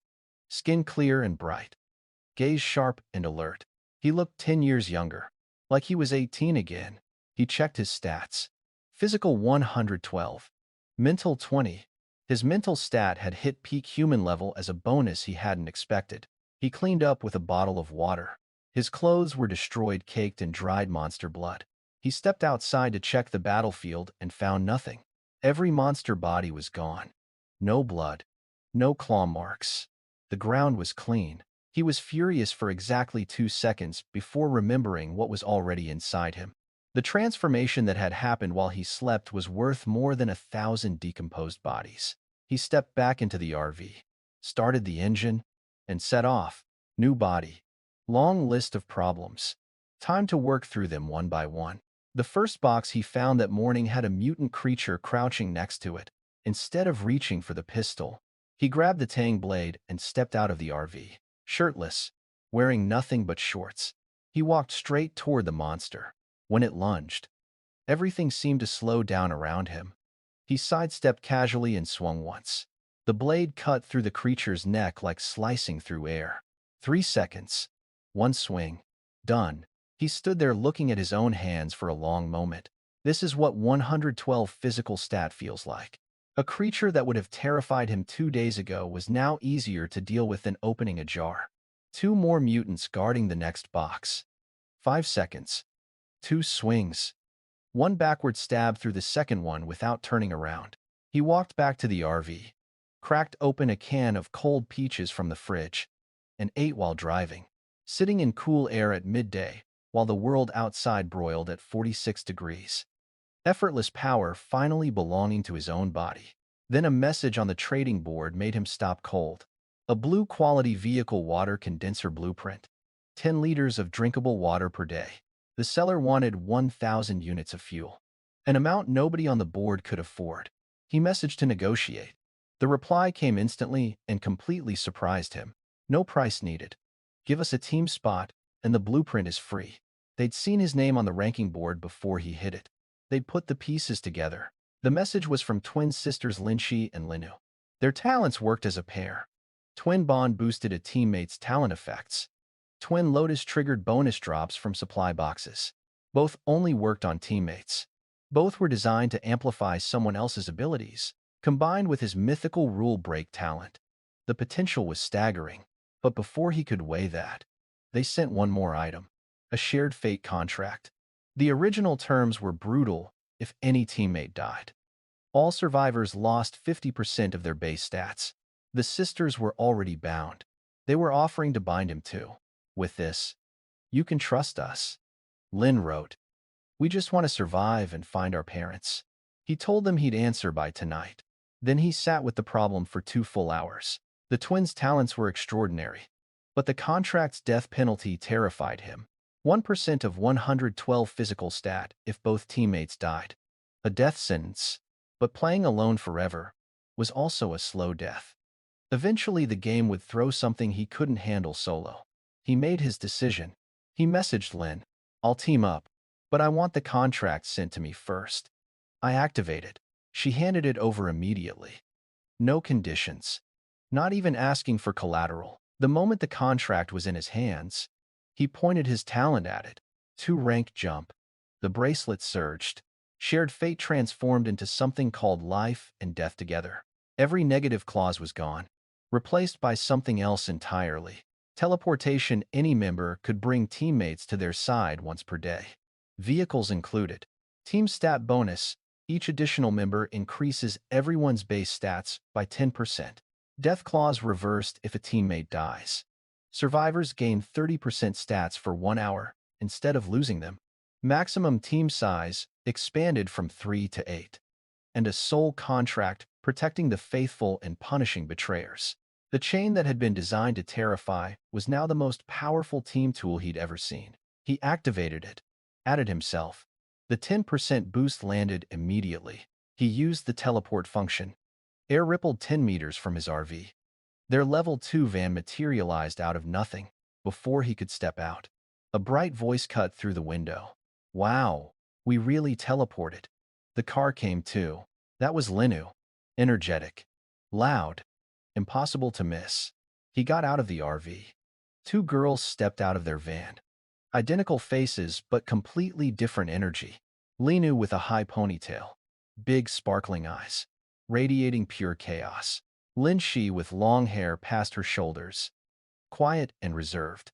Skin clear and bright. Gaze sharp and alert. He looked 10 years younger, like he was 18 again. He checked his stats. Physical 112. Mental 20. His mental stat had hit peak human level as a bonus he hadn't expected. He cleaned up with a bottle of water. His clothes were destroyed, caked in dried monster blood. He stepped outside to check the battlefield and found nothing. Every monster body was gone. No blood. No claw marks. The ground was clean. He was furious for exactly 2 seconds before remembering what was already inside him. The transformation that had happened while he slept was worth more than 1,000 decomposed bodies. He stepped back into the RV, started the engine, and set off. New body. Long list of problems. Time to work through them one by one. The first box he found that morning had a mutant creature crouching next to it. Instead of reaching for the pistol, he grabbed the tang blade and stepped out of the RV. Shirtless, wearing nothing but shorts, he walked straight toward the monster. When it lunged, everything seemed to slow down around him. He sidestepped casually and swung once. The blade cut through the creature's neck like slicing through air. 3 seconds. 1 swing. Done. He stood there looking at his own hands for a long moment. This is what 112 physical stat feels like. A creature that would have terrified him 2 days ago was now easier to deal with than opening a jar. 2 more mutants guarding the next box. 5 seconds. 2 swings. 1 backward stab through the second one without turning around. He walked back to the RV, cracked open a can of cold peaches from the fridge, and ate while driving. Sitting in cool air at midday, while the world outside broiled at 46 degrees. Effortless power finally belonging to his own body. Then a message on the trading board made him stop cold. A blue-quality vehicle water condenser blueprint. 10 liters of drinkable water per day. The seller wanted 1,000 units of fuel, an amount nobody on the board could afford. He messaged to negotiate. The reply came instantly and completely surprised him. No price needed. Give us a team spot, and the blueprint is free. They'd seen his name on the ranking board before he hit it. They'd put the pieces together. The message was from twin sisters Linshi and Linu. Their talents worked as a pair. Twin Bond boosted a teammate's talent effects. Twin Lotus triggered bonus drops from supply boxes. Both only worked on teammates. Both were designed to amplify someone else's abilities, combined with his mythical rule break talent. The potential was staggering, but before he could weigh that, they sent one more item. A shared fate contract. The original terms were brutal if any teammate died. All survivors lost 50% of their base stats. The sisters were already bound. They were offering to bind him too. With this, you can trust us. Lin wrote. We just want to survive and find our parents. He told them he'd answer by tonight. Then he sat with the problem for 2 full hours. The twins' talents were extraordinary, but the contract's death penalty terrified him. 1% of 112 physical stat if both teammates died. A death sentence, but playing alone forever was also a slow death. Eventually the game would throw something he couldn't handle solo. He made his decision. He messaged Lin. I'll team up, but I want the contract sent to me first. I activated. She handed it over immediately. No conditions. Not even asking for collateral. The moment the contract was in his hands, he pointed his talent at it. 2 rank jump. The bracelet surged. Shared fate transformed into something called life and death together. Every negative clause was gone, replaced by something else entirely. Teleportation. Any member could bring teammates to their side once per day. Vehicles included. Team stat bonus. Each additional member increases everyone's base stats by 10%. Death clause reversed if a teammate dies. Survivors gain 30% stats for 1 hour instead of losing them. Maximum team size expanded from 3 to 8. And a soul contract protecting the faithful and punishing betrayers. The chain that had been designed to terrify was now the most powerful team tool he'd ever seen. He activated it, added himself. The 10% boost landed immediately. He used the teleport function. Air rippled 10 meters from his RV. Their level 2 van materialized out of nothing before he could step out. A bright voice cut through the window. Wow, we really teleported. The car came too. That was Linu. Energetic. Loud. Impossible to miss. He got out of the RV. 2 girls stepped out of their van. Identical faces, but completely different energy. Linu with a high ponytail. Big sparkling eyes. Radiating pure chaos. Linshi with long hair past her shoulders. Quiet and reserved.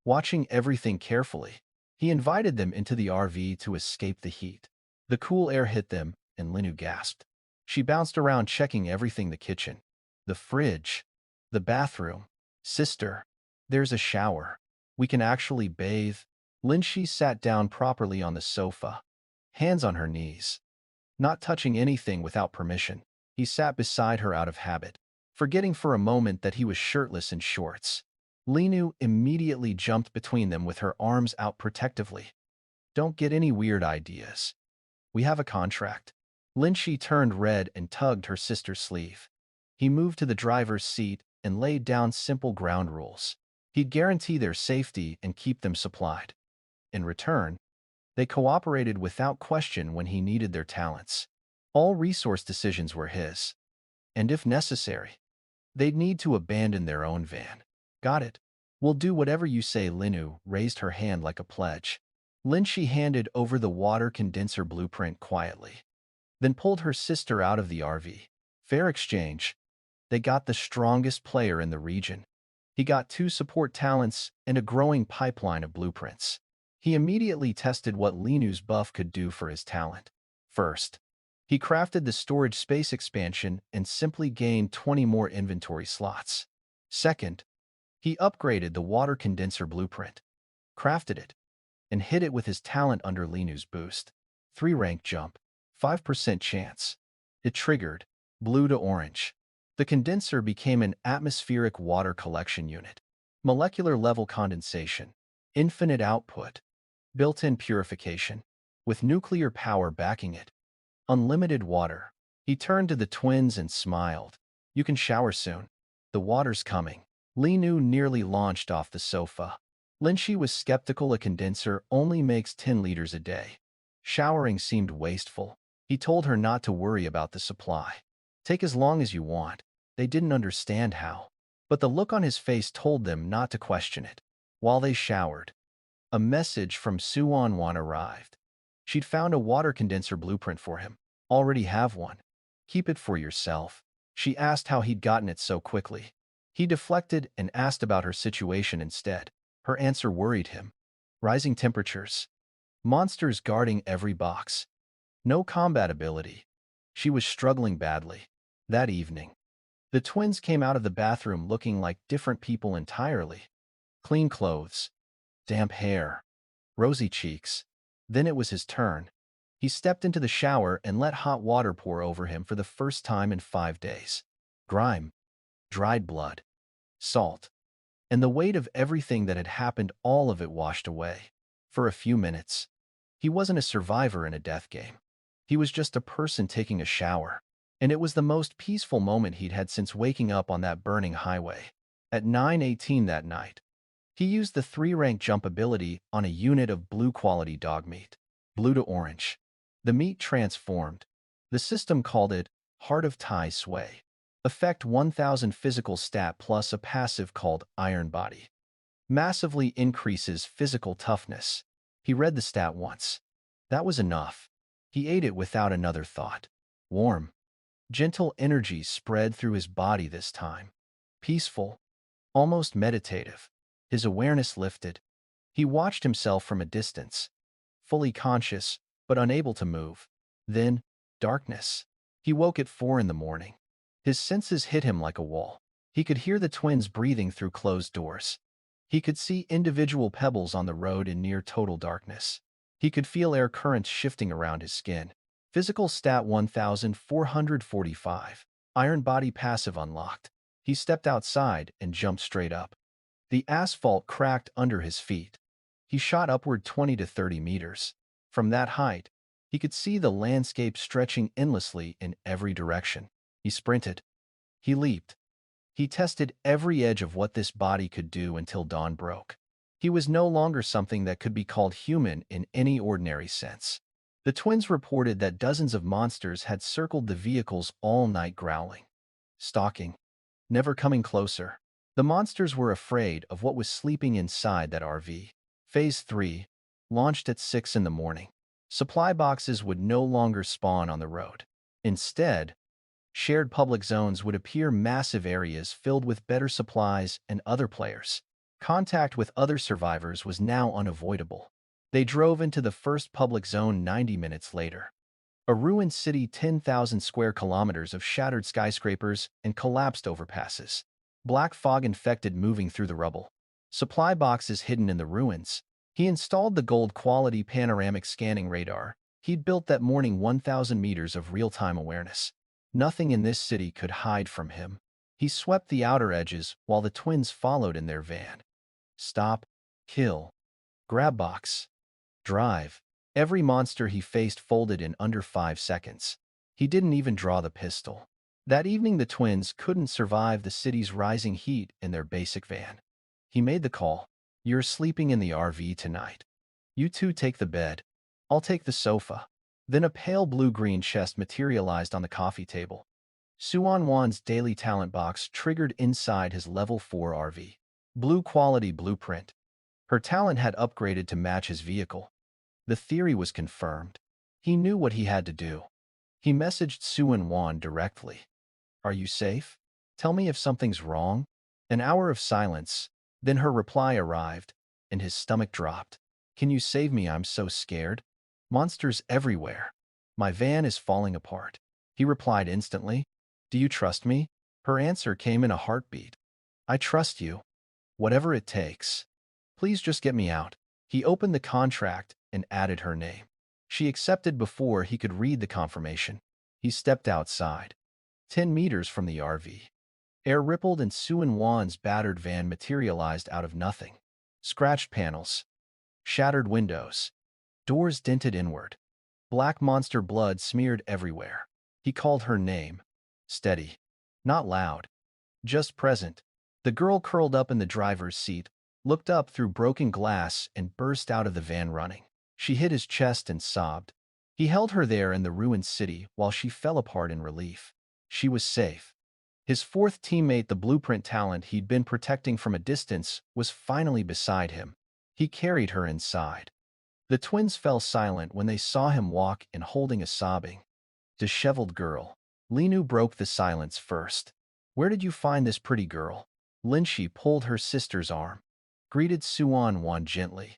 Watching everything carefully, he invited them into the RV to escape the heat. The cool air hit them, and Linu gasped. She bounced around checking everything: the kitchen, the fridge, the bathroom. Sister, there's a shower. We can actually bathe. Linshi sat down properly on the sofa, hands on her knees, not touching anything without permission. He sat beside her out of habit, forgetting for a moment that he was shirtless in shorts. Linu immediately jumped between them with her arms out protectively. Don't get any weird ideas. We have a contract. Linshi turned red and tugged her sister's sleeve. He moved to the driver's seat and laid down simple ground rules. He'd guarantee their safety and keep them supplied. In return, they cooperated without question when he needed their talents. All resource decisions were his. And if necessary, they'd need to abandon their own van. Got it? "We'll do whatever you say." Linu raised her hand like a pledge. Lin Shi handed over the water condenser blueprint quietly, then pulled her sister out of the RV. Fair exchange. They got the strongest player in the region. He got 2 support talents and a growing pipeline of blueprints. He immediately tested what Linu's buff could do for his talent. First, he crafted the storage space expansion and simply gained 20 more inventory slots. Second, he upgraded the water condenser blueprint, crafted it, and hit it with his talent under Linu's boost. 3 rank jump, 5% chance. It triggered, blue to orange. The condenser became an atmospheric water collection unit. Molecular level condensation, infinite output, built-in purification, with nuclear power backing it. Unlimited water. He turned to the twins and smiled. "You can shower soon. The water's coming." Li Nu nearly launched off the sofa. Lin Shi was skeptical. A condenser only makes 10 liters a day. Showering seemed wasteful. He told her not to worry about the supply. "Take as long as you want." They didn't understand how, but the look on his face told them not to question it. While they showered, a message from Su Wanwan arrived. She'd found a water condenser blueprint for him. "Already have one. Keep it for yourself." She asked how he'd gotten it so quickly. He deflected and asked about her situation instead. Her answer worried him. Rising temperatures. Monsters guarding every box. No combat ability. She was struggling badly. That evening, the twins came out of the bathroom looking like different people entirely. Clean clothes, damp hair, rosy cheeks. Then it was his turn. He stepped into the shower and let hot water pour over him for the first time in 5 days. Grime, dried blood, salt, and the weight of everything that had happened, all of it washed away. For a few minutes, he wasn't a survivor in a death game. He was just a person taking a shower. And it was the most peaceful moment he'd had since waking up on that burning highway. At 9:18 that night, he used the 3-rank jump ability on a unit of blue-quality dog meat. Blue to orange. The meat transformed. The system called it Heart of Tai Sway. Effect 1000 physical stat plus a passive called Iron Body. Massively increases physical toughness. He read the stat once. That was enough. He ate it without another thought. Warm, gentle energy spread through his body this time. Peaceful, almost meditative. His awareness lifted. He watched himself from a distance, fully conscious, but unable to move. Then, darkness. He woke at 4 in the morning. His senses hit him like a wall. He could hear the twins breathing through closed doors. He could see individual pebbles on the road in near total darkness. He could feel air currents shifting around his skin. Physical stat 1445. Iron Body passive unlocked. He stepped outside and jumped straight up. The asphalt cracked under his feet. He shot upward 20 to 30 meters. From that height, he could see the landscape stretching endlessly in every direction. He sprinted. He leaped. He tested every edge of what this body could do until dawn broke. He was no longer something that could be called human in any ordinary sense. The twins reported that dozens of monsters had circled the vehicles all night, growling, stalking, never coming closer. The monsters were afraid of what was sleeping inside that RV. Phase 3 launched at 6 in the morning. Supply boxes would no longer spawn on the road. Instead, shared public zones would appear, massive areas filled with better supplies and other players. Contact with other survivors was now unavoidable. They drove into the first public zone 90 minutes later. A ruined city, 10,000 square kilometers of shattered skyscrapers and collapsed overpasses. Black fog infected moving through the rubble. Supply boxes hidden in the ruins. He installed the gold-quality panoramic scanning radar he'd built that morning, 1,000 meters of real-time awareness. Nothing in this city could hide from him. He swept the outer edges while the twins followed in their van. Stop, kill, grab box, drive. Every monster he faced folded in under 5 seconds. He didn't even draw the pistol. That evening, the twins couldn't survive the city's rising heat in their basic van. He made the call. "You're sleeping in the RV tonight. You two take the bed. I'll take the sofa." Then a pale blue-green chest materialized on the coffee table. Suan Wan's daily talent box triggered inside his level 4 RV. Blue quality blueprint. Her talent had upgraded to match his vehicle. The theory was confirmed. He knew what he had to do. He messaged Suan Wan directly. Are you safe? Tell me if something's wrong. An hour of silence, then her reply arrived, and his stomach dropped. Can you save me? I'm so scared. Monsters everywhere. My van is falling apart. He replied instantly. Do you trust me? Her answer came in a heartbeat. I trust you. Whatever it takes. Please just get me out. He opened the contract and added her name. She accepted before he could read the confirmation. He stepped outside. 10 meters from the RV. Air rippled and Suan Wan's battered van materialized out of nothing. Scratched panels. Shattered windows. Doors dented inward. Black monster blood smeared everywhere. He called her name. Steady. Not loud. Just present. The girl curled up in the driver's seat, looked up through broken glass and burst out of the van running. She hit his chest and sobbed. He held her there in the ruined city while she fell apart in relief. She was safe. His fourth teammate, the blueprint talent he'd been protecting from a distance, was finally beside him. He carried her inside. The twins fell silent when they saw him walk in holding a sobbing, disheveled girl. Linu broke the silence first. Where did you find this pretty girl? Linshi pulled her sister's arm, greeted Suan Wan gently,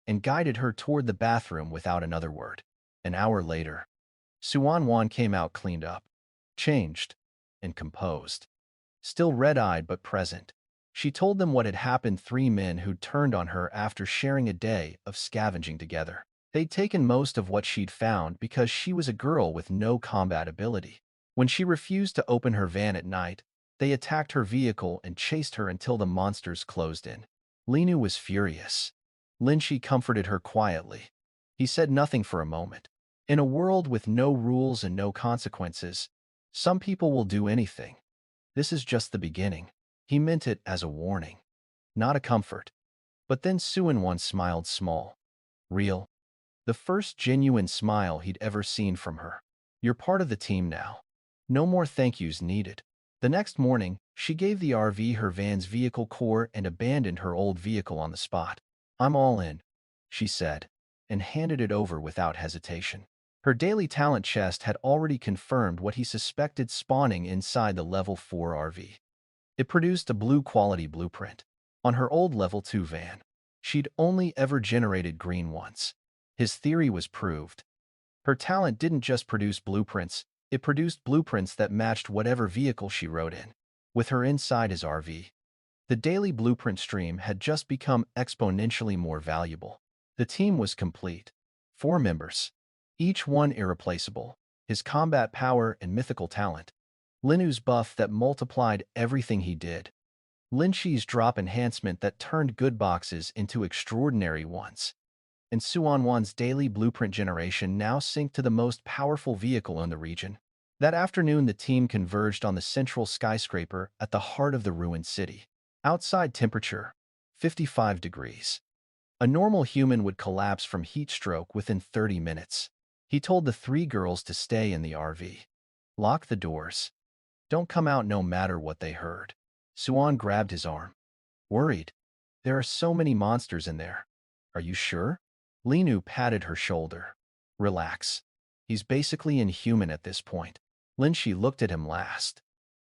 and guided her toward the bathroom without another word. An hour later, Suan Wan came out cleaned up, changed, and composed. Still red-eyed but present. She told them what had happened. 3 men who'd turned on her after sharing a day of scavenging together. They'd taken most of what she'd found because she was a girl with no combat ability. When she refused to open her van at night, they attacked her vehicle and chased her until the monsters closed in. Linu was furious. Linshi comforted her quietly. He said nothing for a moment. In a world with no rules and no consequences, some people will do anything. This is just the beginning. He meant it as a warning, not a comfort. But then Suan Wan smiled small. Real. The first genuine smile he'd ever seen from her. You're part of the team now. No more thank yous needed. The next morning, she gave the RV her van's vehicle core and abandoned her old vehicle on the spot. I'm all in, she said, and handed it over without hesitation. Her daily talent chest had already confirmed what he suspected spawning inside the level 4 RV. It produced a blue quality blueprint. On her old level 2 van, she'd only ever generated green once. His theory was proved. Her talent didn't just produce blueprints, it produced blueprints that matched whatever vehicle she rode in. With her inside his RV, the daily blueprint stream had just become exponentially more valuable. The team was complete. 4 members, each one irreplaceable, his combat power and mythical talent. Linu's buff that multiplied everything he did. Linshi's drop enhancement that turned good boxes into extraordinary ones. And Suan Wan's daily blueprint generation now synced to the most powerful vehicle in the region. That afternoon, the team converged on the central skyscraper at the heart of the ruined city. Outside temperature, 55 degrees. A normal human would collapse from heat stroke within 30 minutes. He told the 3 girls to stay in the RV. Lock the doors. Don't come out no matter what they heard. Suan grabbed his arm. Worried. There are so many monsters in there. Are you sure? Linu patted her shoulder. Relax. He's basically inhuman at this point. Linshi looked at him last.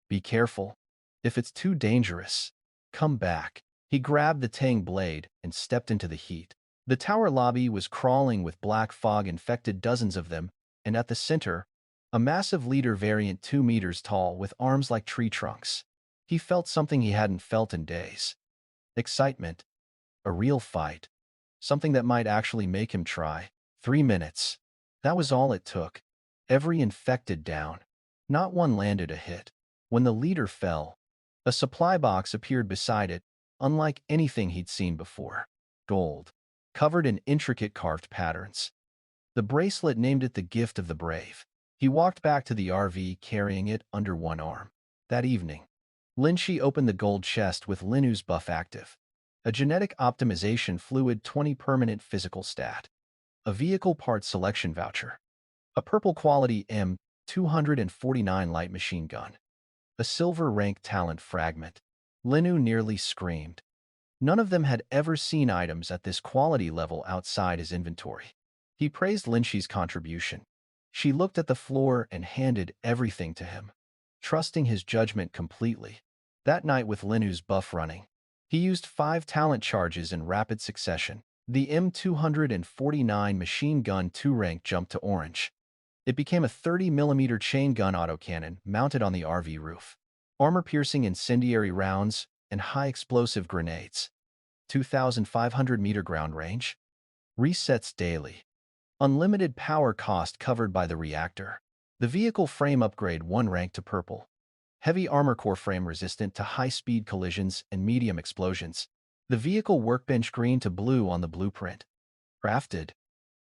Be careful. If it's too dangerous, come back. He grabbed the Tang blade and stepped into the heat. The tower lobby was crawling with black fog infected dozens of them, and at the center, a massive leader variant 2 meters tall with arms like tree trunks. He felt something he hadn't felt in days. Excitement. A real fight. Something that might actually make him try. 3 minutes. That was all it took. Every infected down. Not one landed a hit. When the leader fell, a supply box appeared beside it, unlike anything he'd seen before. Gold. Covered in intricate carved patterns. The bracelet named it the gift of the brave. He walked back to the RV carrying it under one arm. That evening, Linshi opened the gold chest with Linu's buff active. A genetic optimization fluid 20 permanent physical stat. A vehicle parts selection voucher. A purple quality M249 light machine gun. A silver rank talent fragment. Linu nearly screamed. None of them had ever seen items at this quality level outside his inventory. He praised Lindsay's contribution. She looked at the floor and handed everything to him, trusting his judgment completely. That night with Linu's buff running, he used 5 talent charges in rapid succession. The M249 machine gun 2 rank jumped to orange. It became a 30mm chain gun autocannon mounted on the RV roof. Armor-piercing incendiary rounds and high-explosive grenades. 2,500-meter ground range. Resets daily. Unlimited power cost covered by the reactor. The vehicle frame upgrade 1 rank to purple. Heavy armor core frame resistant to high-speed collisions and medium explosions. The vehicle workbench green to blue on the blueprint. Crafted.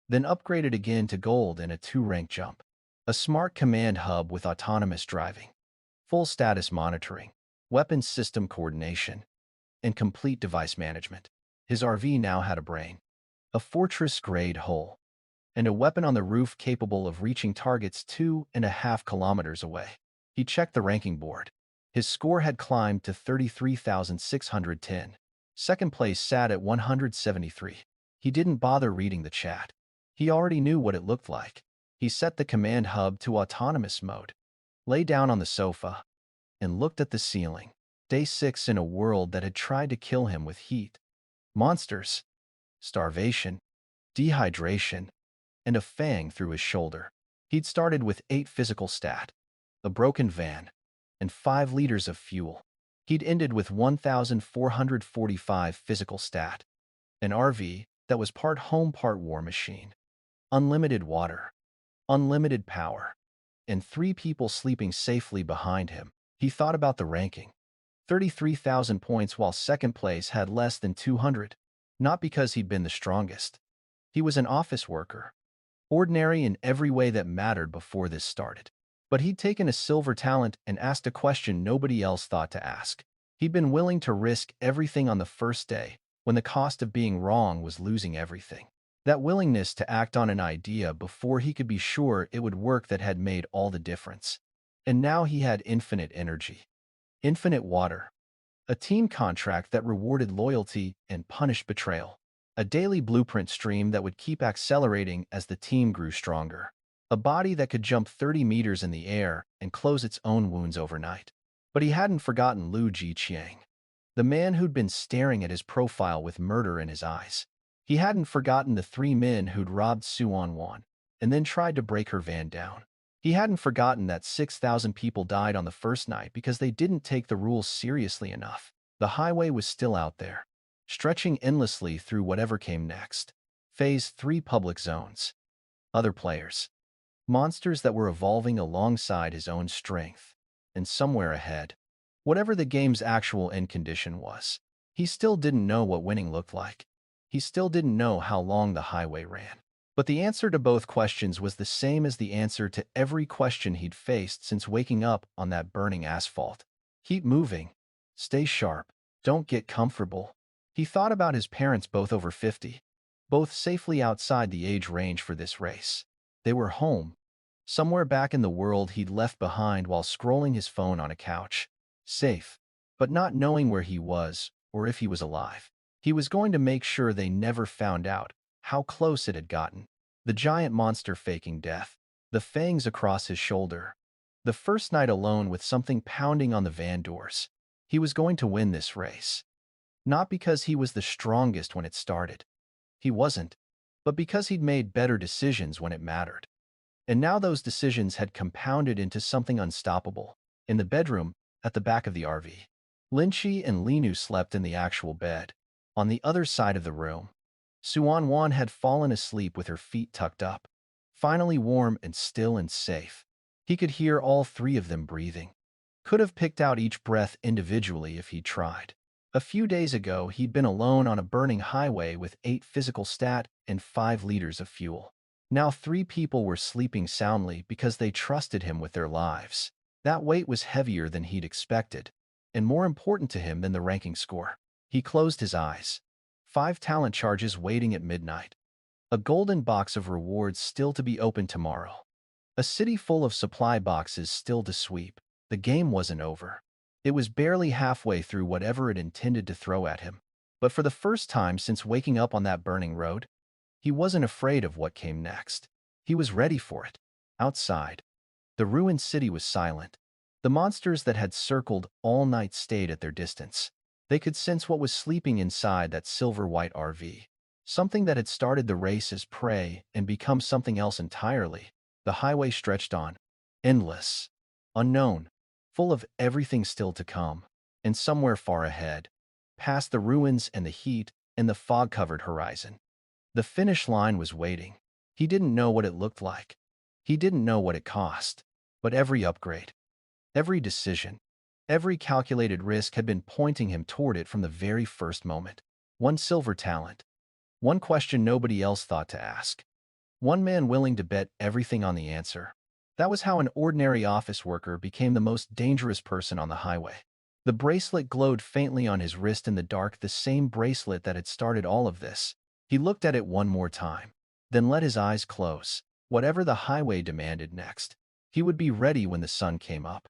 Then upgraded again to gold in a 2-rank jump. A smart command hub with autonomous driving. Full status monitoring. Weapons system coordination. And complete device management. His RV now had a brain. A fortress-grade hull. And a weapon on the roof capable of reaching targets 2.5 kilometers away. He checked the ranking board. His score had climbed to 33,610. Second place sat at 173. He didn't bother reading the chat. He already knew what it looked like. He set the command hub to autonomous mode, lay down on the sofa, and looked at the ceiling. Day 6 in a world that had tried to kill him with heat, monsters, starvation, dehydration, and a fang through his shoulder. He'd started with 8 physical stat, a broken van, and 5 liters of fuel. He'd ended with 1,445 physical stat, an RV that was part home, part war machine, unlimited water, unlimited power, and 3 people sleeping safely behind him. He thought about the ranking. 33,000 points while second place had less than 200. Not because he'd been the strongest. He was an office worker, ordinary in every way that mattered before this started. But he'd taken a silver talent and asked a question nobody else thought to ask. He'd been willing to risk everything on the first day, when the cost of being wrong was losing everything. That willingness to act on an idea before he could be sure it would work that had made all the difference. And now he had infinite energy. Infinite water. A team contract that rewarded loyalty and punished betrayal. A daily blueprint stream that would keep accelerating as the team grew stronger. A body that could jump 30 meters in the air and close its own wounds overnight. But he hadn't forgotten Ji Chiang, the man who'd been staring at his profile with murder in his eyes. He hadn't forgotten the 3 men who'd robbed Suan Wan and then tried to break her van down. He hadn't forgotten that 6,000 people died on the first night because they didn't take the rules seriously enough. The highway was still out there, stretching endlessly through whatever came next. Phase 3 public zones. Other players. Monsters that were evolving alongside his own strength. And somewhere ahead, whatever the game's actual end condition was, he still didn't know what winning looked like. He still didn't know how long the highway ran. But the answer to both questions was the same as the answer to every question he'd faced since waking up on that burning asphalt. Keep moving. Stay sharp. Don't get comfortable. He thought about his parents, both over 50, both safely outside the age range for this race. They were home, somewhere back in the world he'd left behind while scrolling his phone on a couch. Safe, but not knowing where he was or if he was alive. He was going to make sure they never found out how close it had gotten. The giant monster faking death, the fangs across his shoulder. The first night alone with something pounding on the van doors. He was going to win this race. Not because he was the strongest when it started. He wasn't. But because he'd made better decisions when it mattered. And now those decisions had compounded into something unstoppable. In the bedroom, at the back of the RV, Linchi and Linu slept in the actual bed. On the other side of the room, Suan Wan had fallen asleep with her feet tucked up, finally warm and still and safe. He could hear all 3 of them breathing. Could have picked out each breath individually if he'd tried. A few days ago, he'd been alone on a burning highway with 8 physical stat and 5 liters of fuel. Now 3 people were sleeping soundly because they trusted him with their lives. That weight was heavier than he'd expected, and more important to him than the ranking score. He closed his eyes. 5 talent charges waiting at midnight. A golden box of rewards still to be opened tomorrow. A city full of supply boxes still to sweep. The game wasn't over. It was barely halfway through whatever it intended to throw at him. But for the first time since waking up on that burning road, he wasn't afraid of what came next. He was ready for it. Outside, the ruined city was silent. The monsters that had circled all night stayed at their distance. They could sense what was sleeping inside that silver-white RV. Something that had started the race as prey and become something else entirely. The highway stretched on, endless, unknown, full of everything still to come. And somewhere far ahead, past the ruins and the heat and the fog-covered horizon, the finish line was waiting. He didn't know what it looked like. He didn't know what it cost. But every upgrade, every decision, every calculated risk had been pointing him toward it from the very first moment. One silver talent. One question nobody else thought to ask. One man willing to bet everything on the answer. That was how an ordinary office worker became the most dangerous person on the highway. The bracelet glowed faintly on his wrist in the dark, the same bracelet that had started all of this. He looked at it one more time, then let his eyes close. Whatever the highway demanded next, he would be ready when the sun came up.